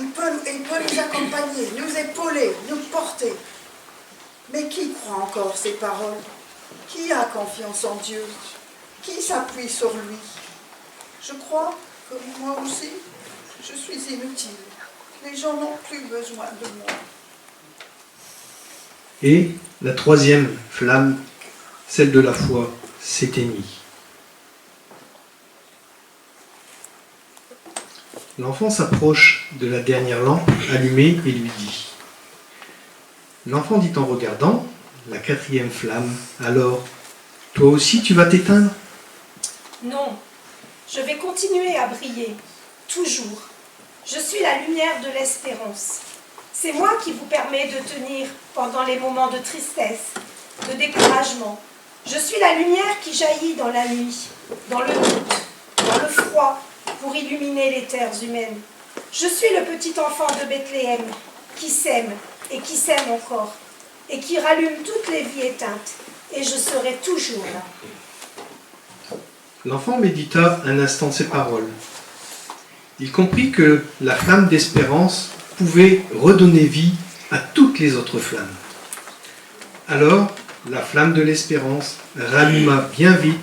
Il peut nous accompagner, nous épauler, nous porter. Mais qui croit encore ces paroles? Qui a confiance en Dieu? Qui s'appuie sur lui? Je crois que moi aussi, je suis inutile. Les gens n'ont plus besoin de moi. Et la troisième flamme, celle de la foi, s'éteignit. L'enfant s'approche de la dernière lampe allumée et lui dit. L'enfant dit en regardant la quatrième flamme, alors, toi aussi tu vas t'éteindre? Non, je vais continuer à briller, toujours. Je suis la lumière de l'espérance. C'est moi qui vous permet de tenir pendant les moments de tristesse, de découragement. Je suis la lumière qui jaillit dans la nuit, dans le doute, dans le froid, pour illuminer les terres humaines. Je suis le petit enfant de Bethléem qui s'aime et qui s'aime encore et qui rallume toutes les vies éteintes. Et je serai toujours là. L'enfant médita un instant ces paroles. Il comprit que la flamme d'espérance pouvait redonner vie à toutes les autres flammes. Alors, la flamme de l'espérance ralluma bien vite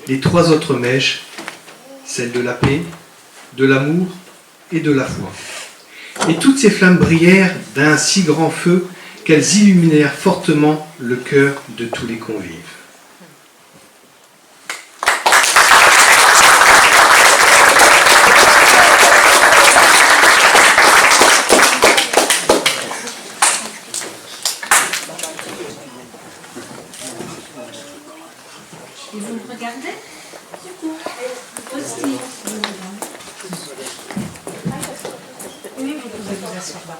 les 3 autres mèches, celle de la paix, de l'amour et de la foi. Et toutes ces flammes brillèrent d'un si grand feu qu'elles illuminèrent fortement le cœur de tous les convives. Regardez. Aussi. Oui, vous pouvez vous asseoir.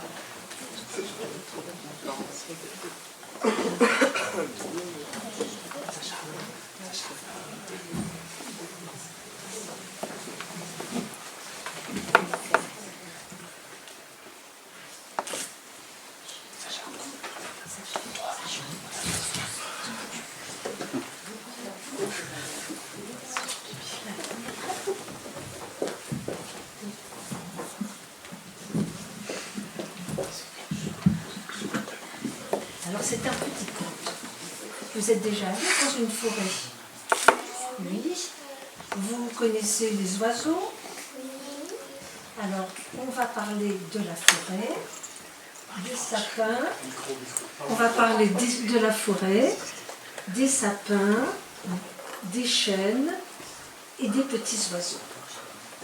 Alors c'est un petit conte. Vous êtes déjà allé dans une forêt? Oui. Vous connaissez les oiseaux? Alors on va parler de la forêt, des sapins. On va parler de la forêt, des sapins, des chênes et des petits oiseaux.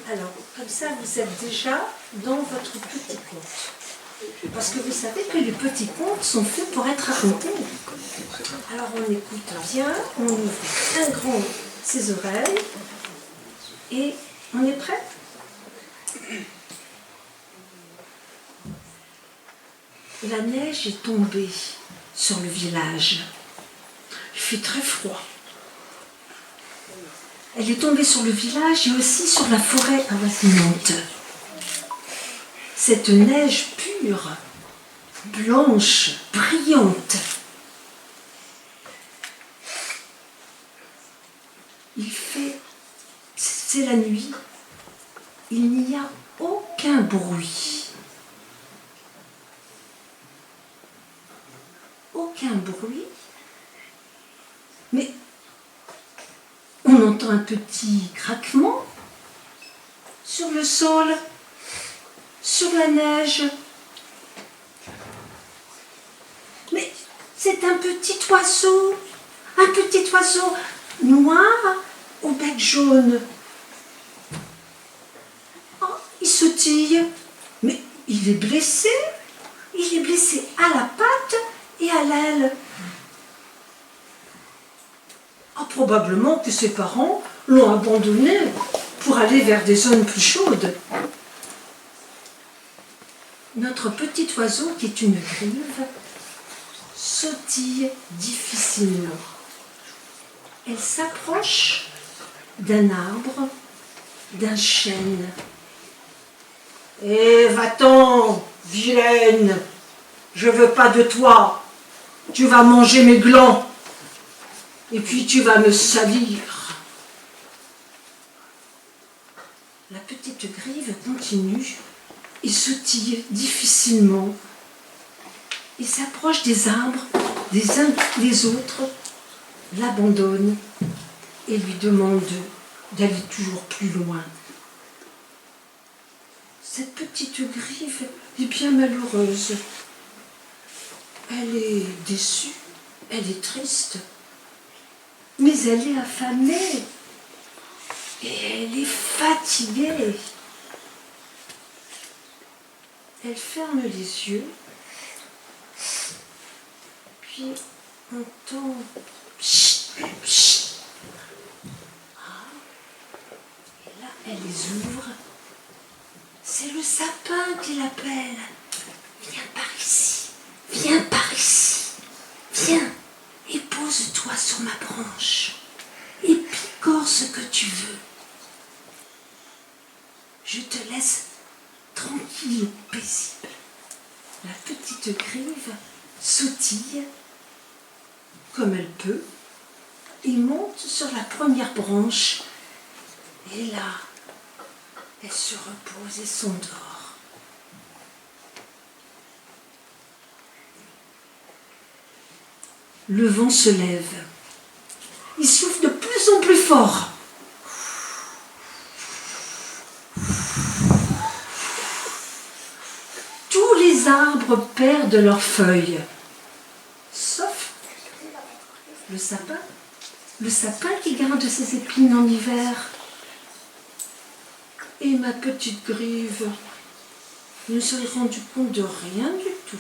Alors comme ça vous êtes déjà dans votre petit conte. Parce que vous savez que les petits contes sont faits pour être racontés. Alors on écoute bien, on ouvre bien grand ses oreilles et on est prêt? La neige est tombée sur le village. Il fait très froid. Elle est tombée sur le village et aussi sur la forêt avoisinante. Cette neige pure, blanche, brillante. Il fait, c'est la nuit, il n'y a aucun bruit. Aucun bruit, mais on entend un petit craquement sur le sol. Sur la neige. Mais c'est un petit oiseau noir au bec jaune. Oh, il sautille, mais il est blessé à la patte et à l'aile. Oh, probablement que ses parents l'ont abandonné pour aller vers des zones plus chaudes. Notre petit oiseau, qui est une grive, sautille difficilement. Elle s'approche d'un arbre, d'un chêne. « Eh, va-t'en, vilaine, je veux pas de toi. Tu vas manger mes glands, et puis tu vas me salir. » La petite grive continue. Il sautille difficilement. Il s'approche des arbres, des uns des autres, l'abandonne et lui demande d'aller toujours plus loin. Cette petite grive est bien malheureuse. Elle est déçue, elle est triste, mais elle est affamée et elle est fatiguée. Elle ferme les yeux, puis entend chut, chut. Ah, et là, elle les ouvre. C'est le sapin qui l'appelle. Viens par ici, viens par ici, viens et pose-toi sur ma branche et picore ce que tu veux. Je te laisse tranquille et paisible. La petite grive sautille comme elle peut et monte sur la première branche. Et là, elle se repose et s'endort. Le vent se lève. Il souffle de plus en plus fort. Tous les arbres perdent leurs feuilles, sauf le sapin qui garde ses épines en hiver. Et ma petite grive ne s'est rendu compte de rien du tout.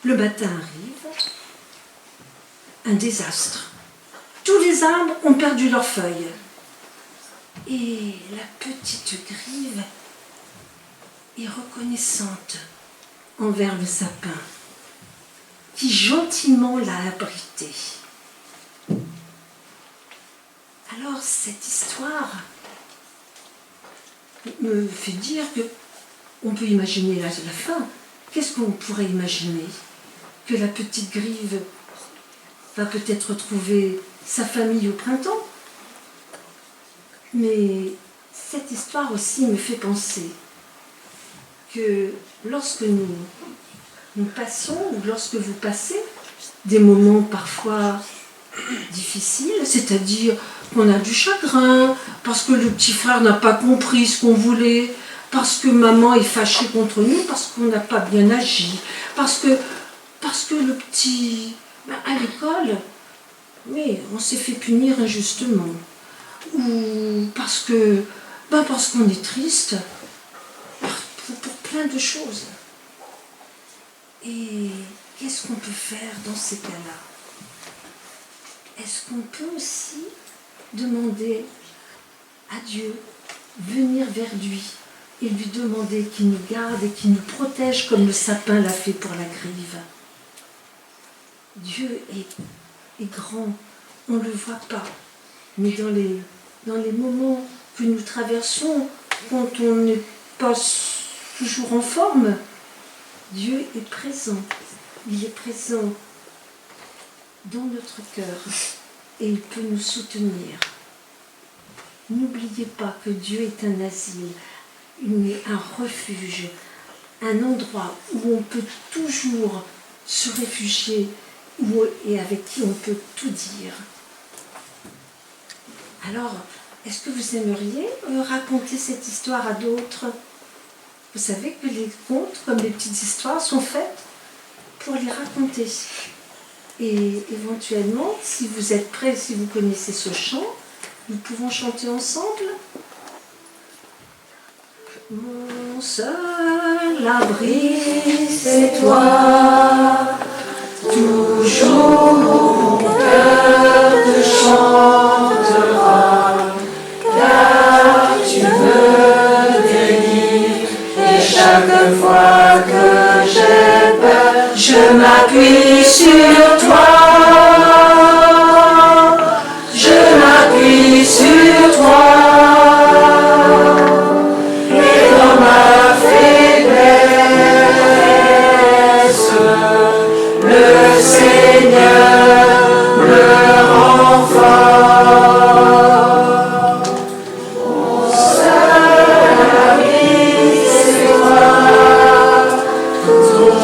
Le matin arrive, un désastre. Tous Tous les arbres ont perdu leurs feuilles. Et la petite grive est reconnaissante envers le sapin, qui gentiment l'a abrité. Alors cette histoire me fait dire que on peut imaginer la fin. Qu'est-ce qu'on pourrait imaginer? Que la petite grive va peut-être retrouver sa famille au printemps. Mais cette histoire aussi me fait penser que lorsque nous passons, ou lorsque vous passez des moments parfois difficiles, c'est-à-dire qu'on a du chagrin, parce que le petit frère n'a pas compris ce qu'on voulait, parce que maman est fâchée contre nous, parce qu'on n'a pas bien agi, parce que le petit, à l'école, oui, on s'est fait punir injustement, ou parce qu'on est triste, pour plein de choses. Et qu'est-ce qu'on peut faire dans ces cas-là? Est-ce qu'on peut aussi demander à Dieu, venir vers lui et lui demander qu'il nous garde et qu'il nous protège comme le sapin l'a fait pour la grive? Dieu est grand, on ne le voit pas, mais dans les moments que nous traversons, quand on n'est pas toujours en forme, Dieu est présent. Il est présent dans notre cœur et il peut nous soutenir. N'oubliez pas que Dieu est un asile, un refuge, un endroit où on peut toujours se réfugier et avec qui on peut tout dire. Alors, est-ce que vous aimeriez raconter cette histoire à d'autres? Vous savez que les contes, comme les petites histoires, sont faites pour les raconter. Et éventuellement, si vous êtes prêts, si vous connaissez ce chant, nous pouvons chanter ensemble. Mon seul abri, c'est toi, toujours mon cœur te chantera, car tu me délivres, et chaque fois que j'ai peur, je m'appuie sur toi, je m'appuie sur toi.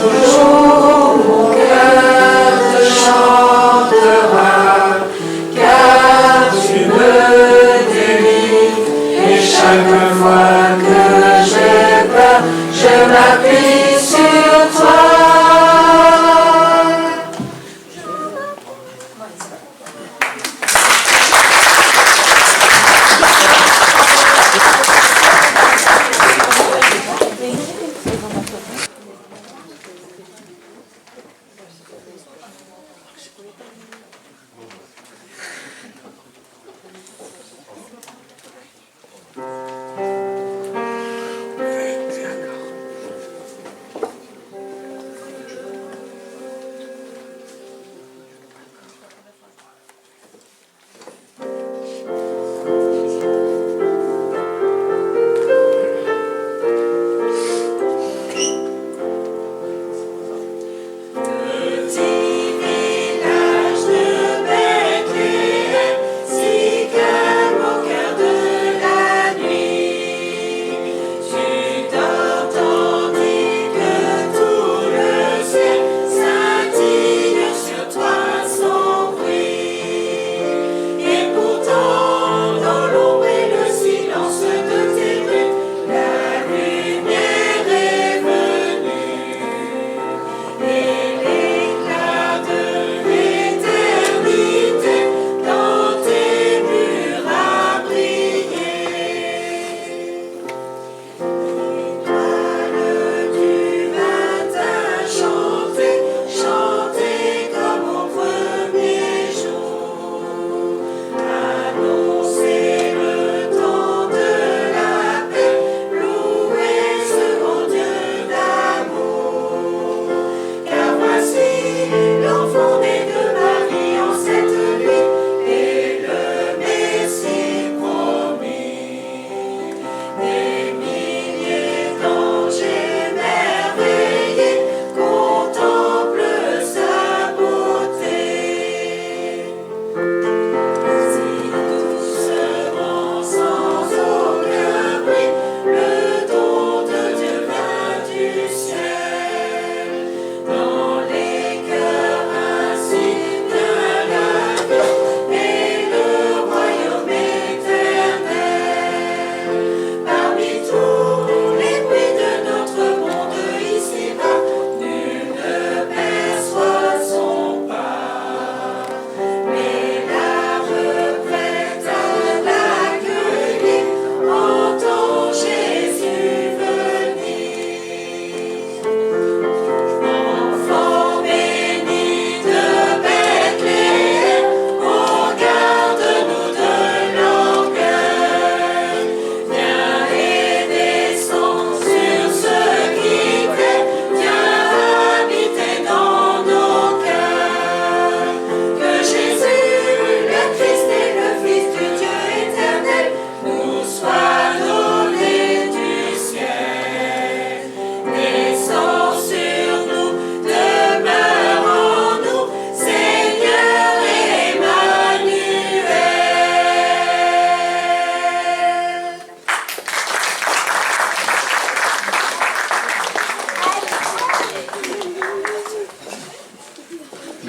Toujours mon cœur te chante.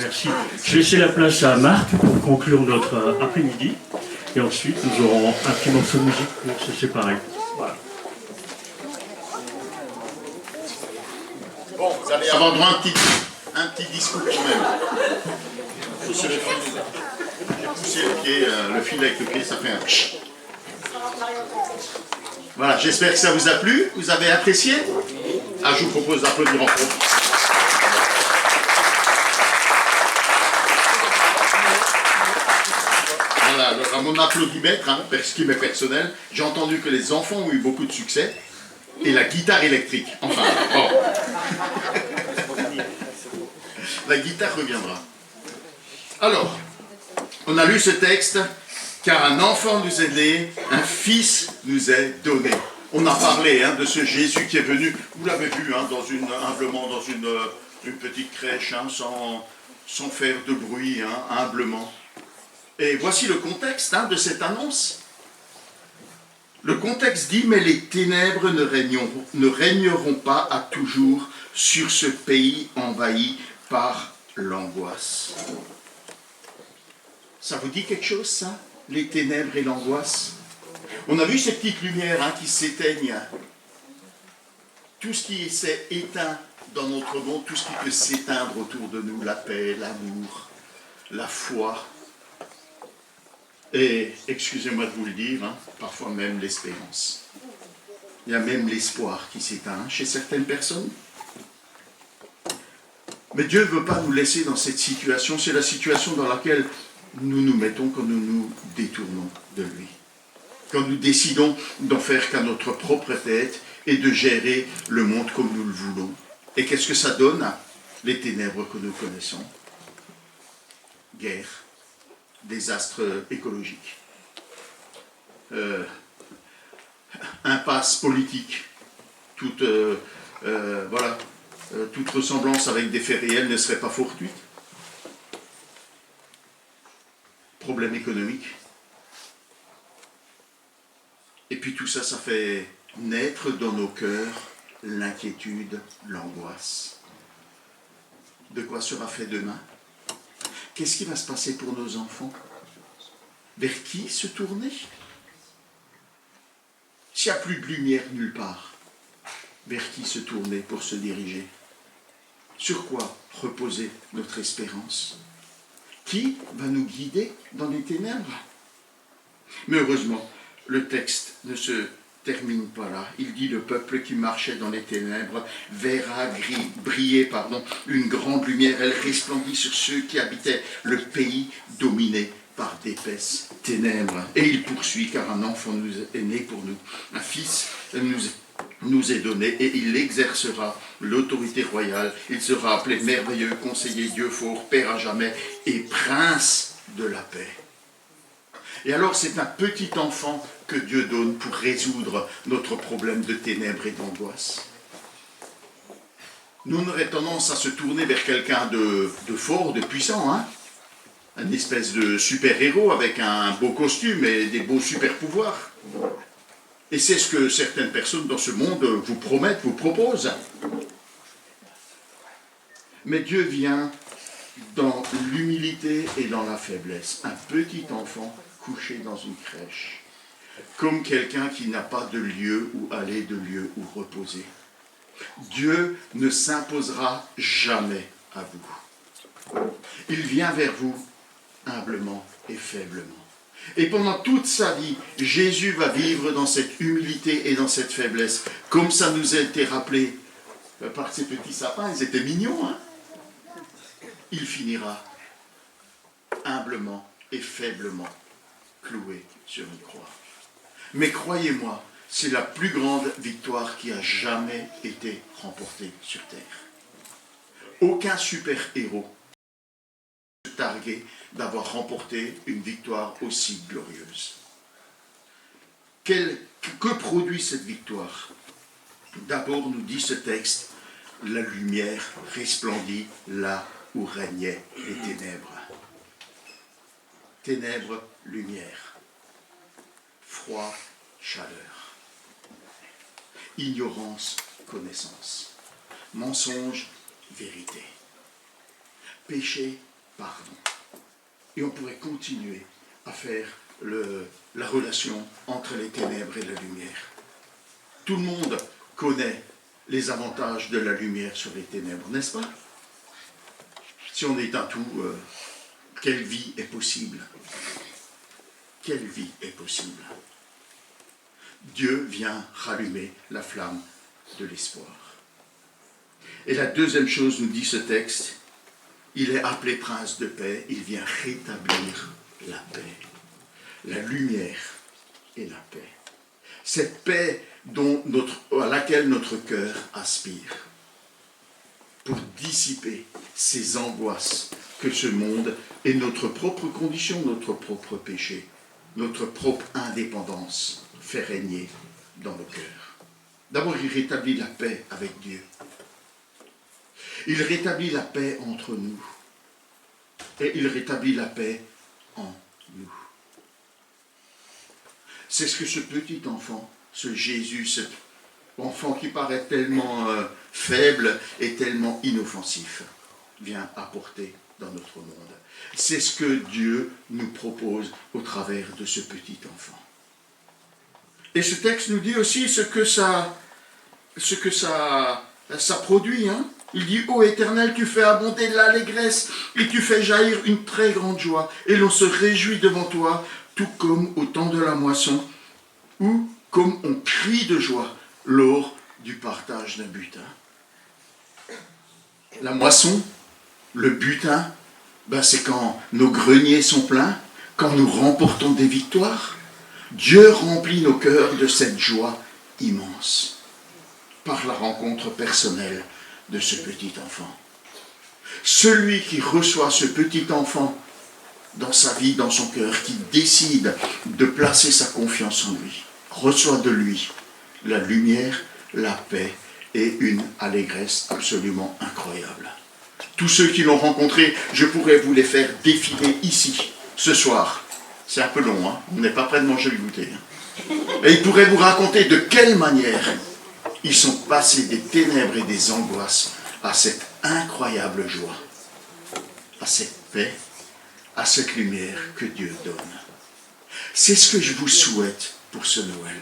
Merci. Je vais laisser la place à Marc pour conclure notre après-midi. Et ensuite, nous aurons un petit morceau de musique pour se séparer. Voilà. Bon, vous allez avoir droit à un petit discours quand même. J'ai poussé le pied, le fil avec le pied, ça fait un... Voilà, j'espère que ça vous a plu. Vous avez apprécié? Ah, je vous propose d'applaudir en fond. Voilà, alors à mon applaudimètre, ce qui m'est personnel, j'ai entendu que les enfants ont eu beaucoup de succès et la guitare électrique. Enfin, bon. La guitare reviendra. Alors, on a lu ce texte, car un enfant nous est né, un fils nous est donné. On a parlé de ce Jésus qui est venu, vous l'avez vu, humblement dans une petite crèche, sans faire de bruit, humblement. Et voici le contexte de cette annonce. Le contexte dit, mais les ténèbres ne régneront pas à toujours sur ce pays envahi par l'angoisse. Ça vous dit quelque chose, ça? Les ténèbres et l'angoisse? On a vu ces petites lumières qui s'éteignent. Tout ce qui s'est éteint dans notre monde, tout ce qui peut s'éteindre autour de nous, la paix, l'amour, la foi, et, excusez-moi de vous le dire, parfois même l'espérance. Il y a même l'espoir qui s'éteint chez certaines personnes. Mais Dieu ne veut pas nous laisser dans cette situation. C'est la situation dans laquelle nous nous mettons quand nous nous détournons de lui. Quand nous décidons d'en faire qu'à notre propre tête et de gérer le monde comme nous le voulons. Et qu'est-ce que ça donne? Les ténèbres que nous connaissons. Guerre, désastre écologique, impasse politique, toute ressemblance avec des faits réels ne serait pas fortuite. Problème économique. Et puis tout ça, ça fait naître dans nos cœurs l'inquiétude, l'angoisse. De quoi sera fait demain? Qu'est-ce qui va se passer pour nos enfants? Vers qui se tourner? S'il n'y a plus de lumière nulle part, vers qui se tourner pour se diriger? Sur quoi reposer notre espérance? Qui va nous guider dans les ténèbres? Mais heureusement, le texte ne se termine pas là. Il dit, le peuple qui marchait dans les ténèbres verra briller une grande lumière. Elle resplendit sur ceux qui habitaient le pays dominé par d'épaisses ténèbres. Et il poursuit, car un enfant nous est né pour nous. Un fils nous est donné et il exercera l'autorité royale. Il sera appelé merveilleux, conseiller, Dieu fort, Père à jamais et prince de la paix. Et alors c'est un petit enfant que Dieu donne pour résoudre notre problème de ténèbres et d'angoisse. Nous, on aurait tendance à se tourner vers quelqu'un de fort, de puissant, une espèce de super-héros avec un beau costume et des beaux super-pouvoirs. Et c'est ce que certaines personnes dans ce monde vous promettent, vous proposent. Mais Dieu vient dans l'humilité et dans la faiblesse. Un petit enfant couché dans une crèche, comme quelqu'un qui n'a pas de lieu où aller, de lieu où reposer. Dieu ne s'imposera jamais à vous. Il vient vers vous humblement et faiblement. Et pendant toute sa vie, Jésus va vivre dans cette humilité et dans cette faiblesse, comme ça nous a été rappelé par ces petits sapins. Ils étaient mignons, Il finira humblement et faiblement cloué sur une croix. Mais croyez-moi, c'est la plus grande victoire qui a jamais été remportée sur terre. Aucun super-héros ne peut se targuer d'avoir remporté une victoire aussi glorieuse. Que produit cette victoire? D'abord, nous dit ce texte, la lumière resplendit là où régnaient les ténèbres. Ténèbres, lumière. Froid, chaleur. Ignorance, connaissance. Mensonge, vérité. Péché, pardon. Et on pourrait continuer à faire la relation entre les ténèbres et la lumière. Tout le monde connaît les avantages de la lumière sur les ténèbres, n'est-ce pas? Si on éteint tout, quelle vie est possible? Quelle vie est possible? Dieu vient rallumer la flamme de l'espoir. Et la deuxième chose, nous dit ce texte, il est appelé prince de paix, il vient rétablir la paix, la lumière et la paix. Cette paix à laquelle notre cœur aspire, pour dissiper ces angoisses que ce monde et notre propre condition, notre propre péché, notre propre indépendance fait régner dans nos cœurs. D'abord, il rétablit la paix avec Dieu. Il rétablit la paix entre nous. Et il rétablit la paix en nous. C'est ce que ce petit enfant, ce Jésus, cet enfant qui paraît tellement faible et tellement inoffensif, vient apporter dans notre monde. C'est ce que Dieu nous propose au travers de ce petit enfant. Et ce texte nous dit aussi ce que ça produit. Il dit, ô Éternel, tu fais abonder l'allégresse et tu fais jaillir une très grande joie. Et l'on se réjouit devant toi, tout comme au temps de la moisson, ou comme on crie de joie lors du partage d'un butin. La moisson, le butin, c'est quand nos greniers sont pleins, quand nous remportons des victoires. Dieu remplit nos cœurs de cette joie immense par la rencontre personnelle de ce petit enfant. Celui qui reçoit ce petit enfant dans sa vie, dans son cœur, qui décide de placer sa confiance en lui, reçoit de lui la lumière, la paix et une allégresse absolument incroyable. Tous ceux qui l'ont rencontré, je pourrais vous les faire défiler ici, ce soir. C'est un peu long, on n'est pas prêt de manger le goûter. Et ils pourraient vous raconter de quelle manière ils sont passés des ténèbres et des angoisses à cette incroyable joie, à cette paix, à cette lumière que Dieu donne. C'est ce que je vous souhaite pour ce Noël.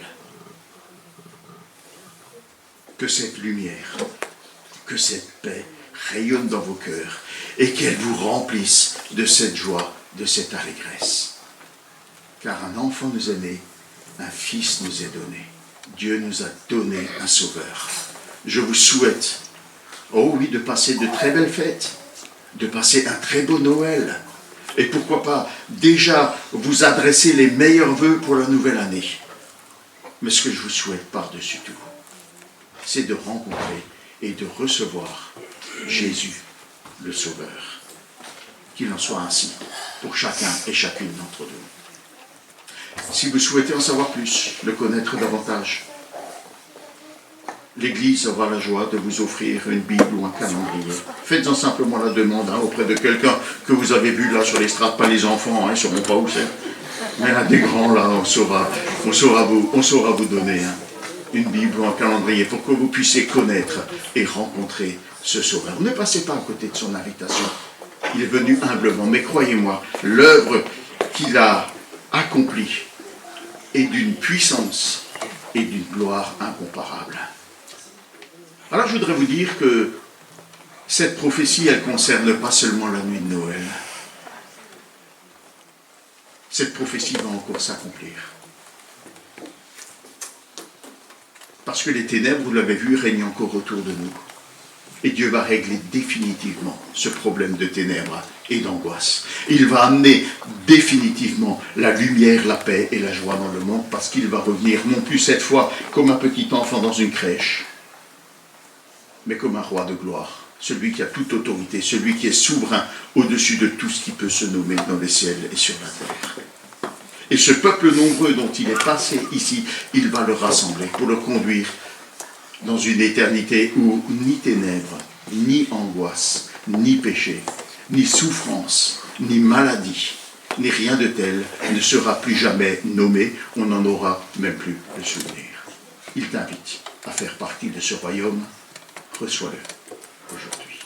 Que cette lumière, que cette paix rayonne dans vos cœurs et qu'elle vous remplisse de cette joie, de cette allégresse. Car un enfant nous est né, un fils nous est donné. Dieu nous a donné un sauveur. Je vous souhaite, oh oui, de passer de très belles fêtes, de passer un très beau Noël. Et pourquoi pas déjà vous adresser les meilleurs vœux pour la nouvelle année. Mais ce que je vous souhaite par-dessus tout, c'est de rencontrer et de recevoir Jésus, le Sauveur. Qu'il en soit ainsi pour chacun et chacune d'entre nous. Si vous souhaitez en savoir plus, le connaître davantage, l'Église aura la joie de vous offrir une Bible ou un calendrier. Faites-en simplement la demande auprès de quelqu'un que vous avez vu là sur l'estrade, pas les enfants, ils ne sauront pas où c'est. Mais l'un des grands là, on saura vous donner une Bible ou un calendrier pour que vous puissiez connaître et rencontrer ce Sauveur. Ne passez pas à côté de son invitation. Il est venu humblement, mais croyez-moi, l'œuvre qu'il a accomplie est d'une puissance et d'une gloire incomparables. Alors je voudrais vous dire que cette prophétie, elle ne concerne pas seulement la nuit de Noël. Cette prophétie va encore s'accomplir. Parce que les ténèbres, vous l'avez vu, règnent encore autour de nous. Et Dieu va régler définitivement ce problème de ténèbres et d'angoisse. Il va amener définitivement la lumière, la paix et la joie dans le monde, parce qu'il va revenir non plus cette fois comme un petit enfant dans une crèche, mais comme un roi de gloire, celui qui a toute autorité, celui qui est souverain au-dessus de tout ce qui peut se nommer dans les ciels et sur la terre. Et ce peuple nombreux dont il est passé ici, il va le rassembler pour le conduire dans une éternité où ni ténèbres, ni angoisse, ni péché, ni souffrance, ni maladie, ni rien de tel ne sera plus jamais nommé, on n'en aura même plus le souvenir. Il t'invite à faire partie de ce royaume, reçois-le aujourd'hui.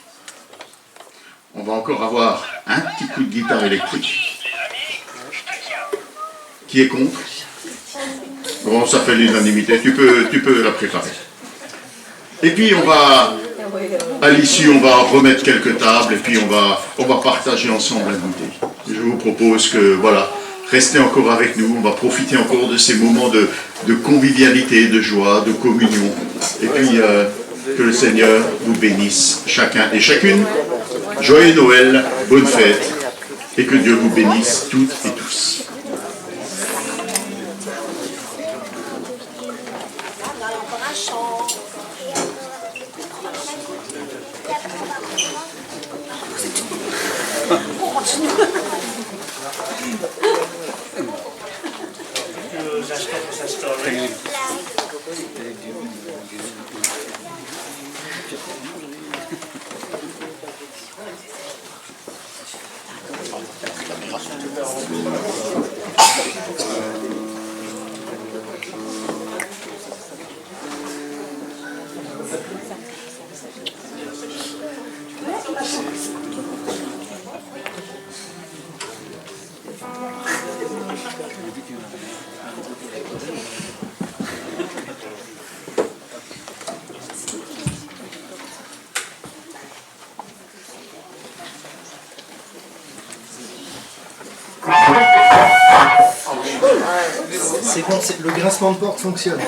On va encore avoir un petit coup de guitare électrique. Qui est contre? Bon, ça fait l'unanimité, tu peux la préparer. Et puis on va, à l'issue, on va remettre quelques tables et puis on va partager ensemble un goûter. Je vous propose que, voilà, restez encore avec nous, on va profiter encore de ces moments de convivialité, de joie, de communion. Et puis que le Seigneur vous bénisse, chacun et chacune. Joyeux Noël, bonne fête, et que Dieu vous bénisse toutes et tous. C'est bon, le grincement de porte fonctionne.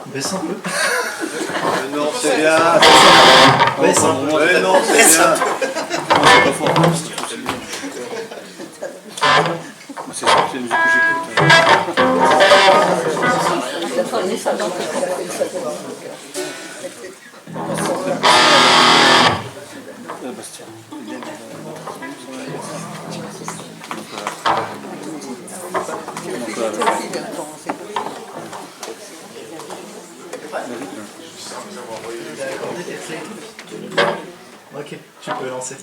Baisse un peu. Non, c'est bien. Baisse un peu. Ouais, non, c'est bien. C'est pas fort. C'est sûr que c'est une musique que j'écoute. Ok, tu peux lancer.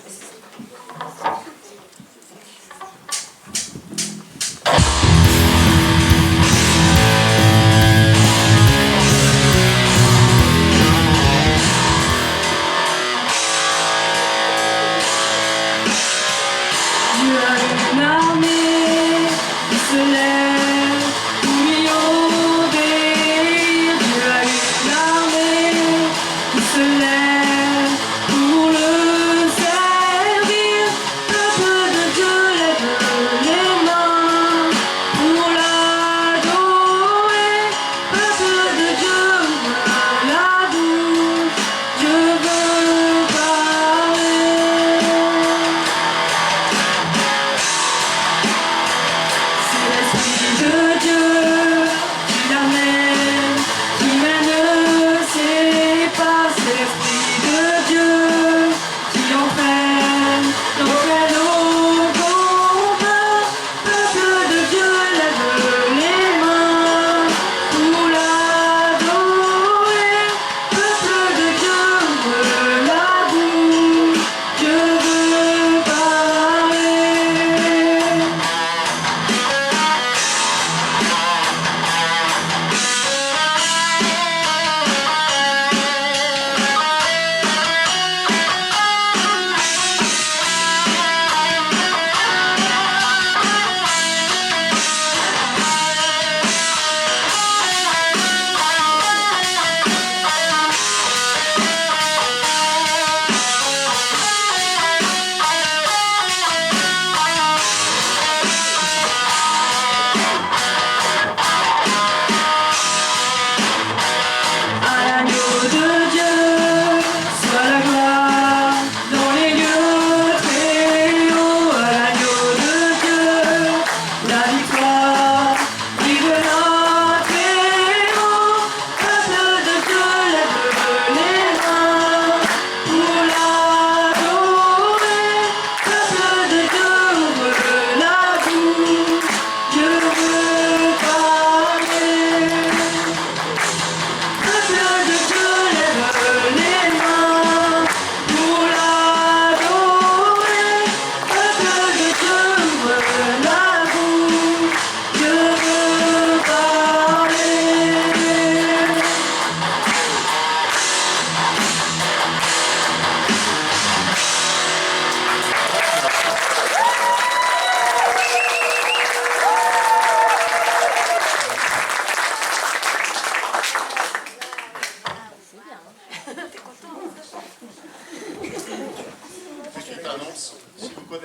Dieu a une armée qui se lève pour lui obéir. Dieu a une armée qui se lève pour le servir.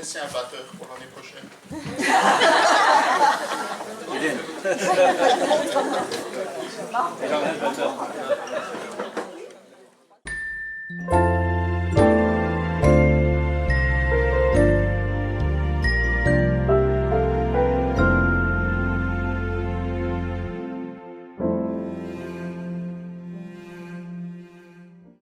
connaissez un batteur pour l'année prochaine? Il est.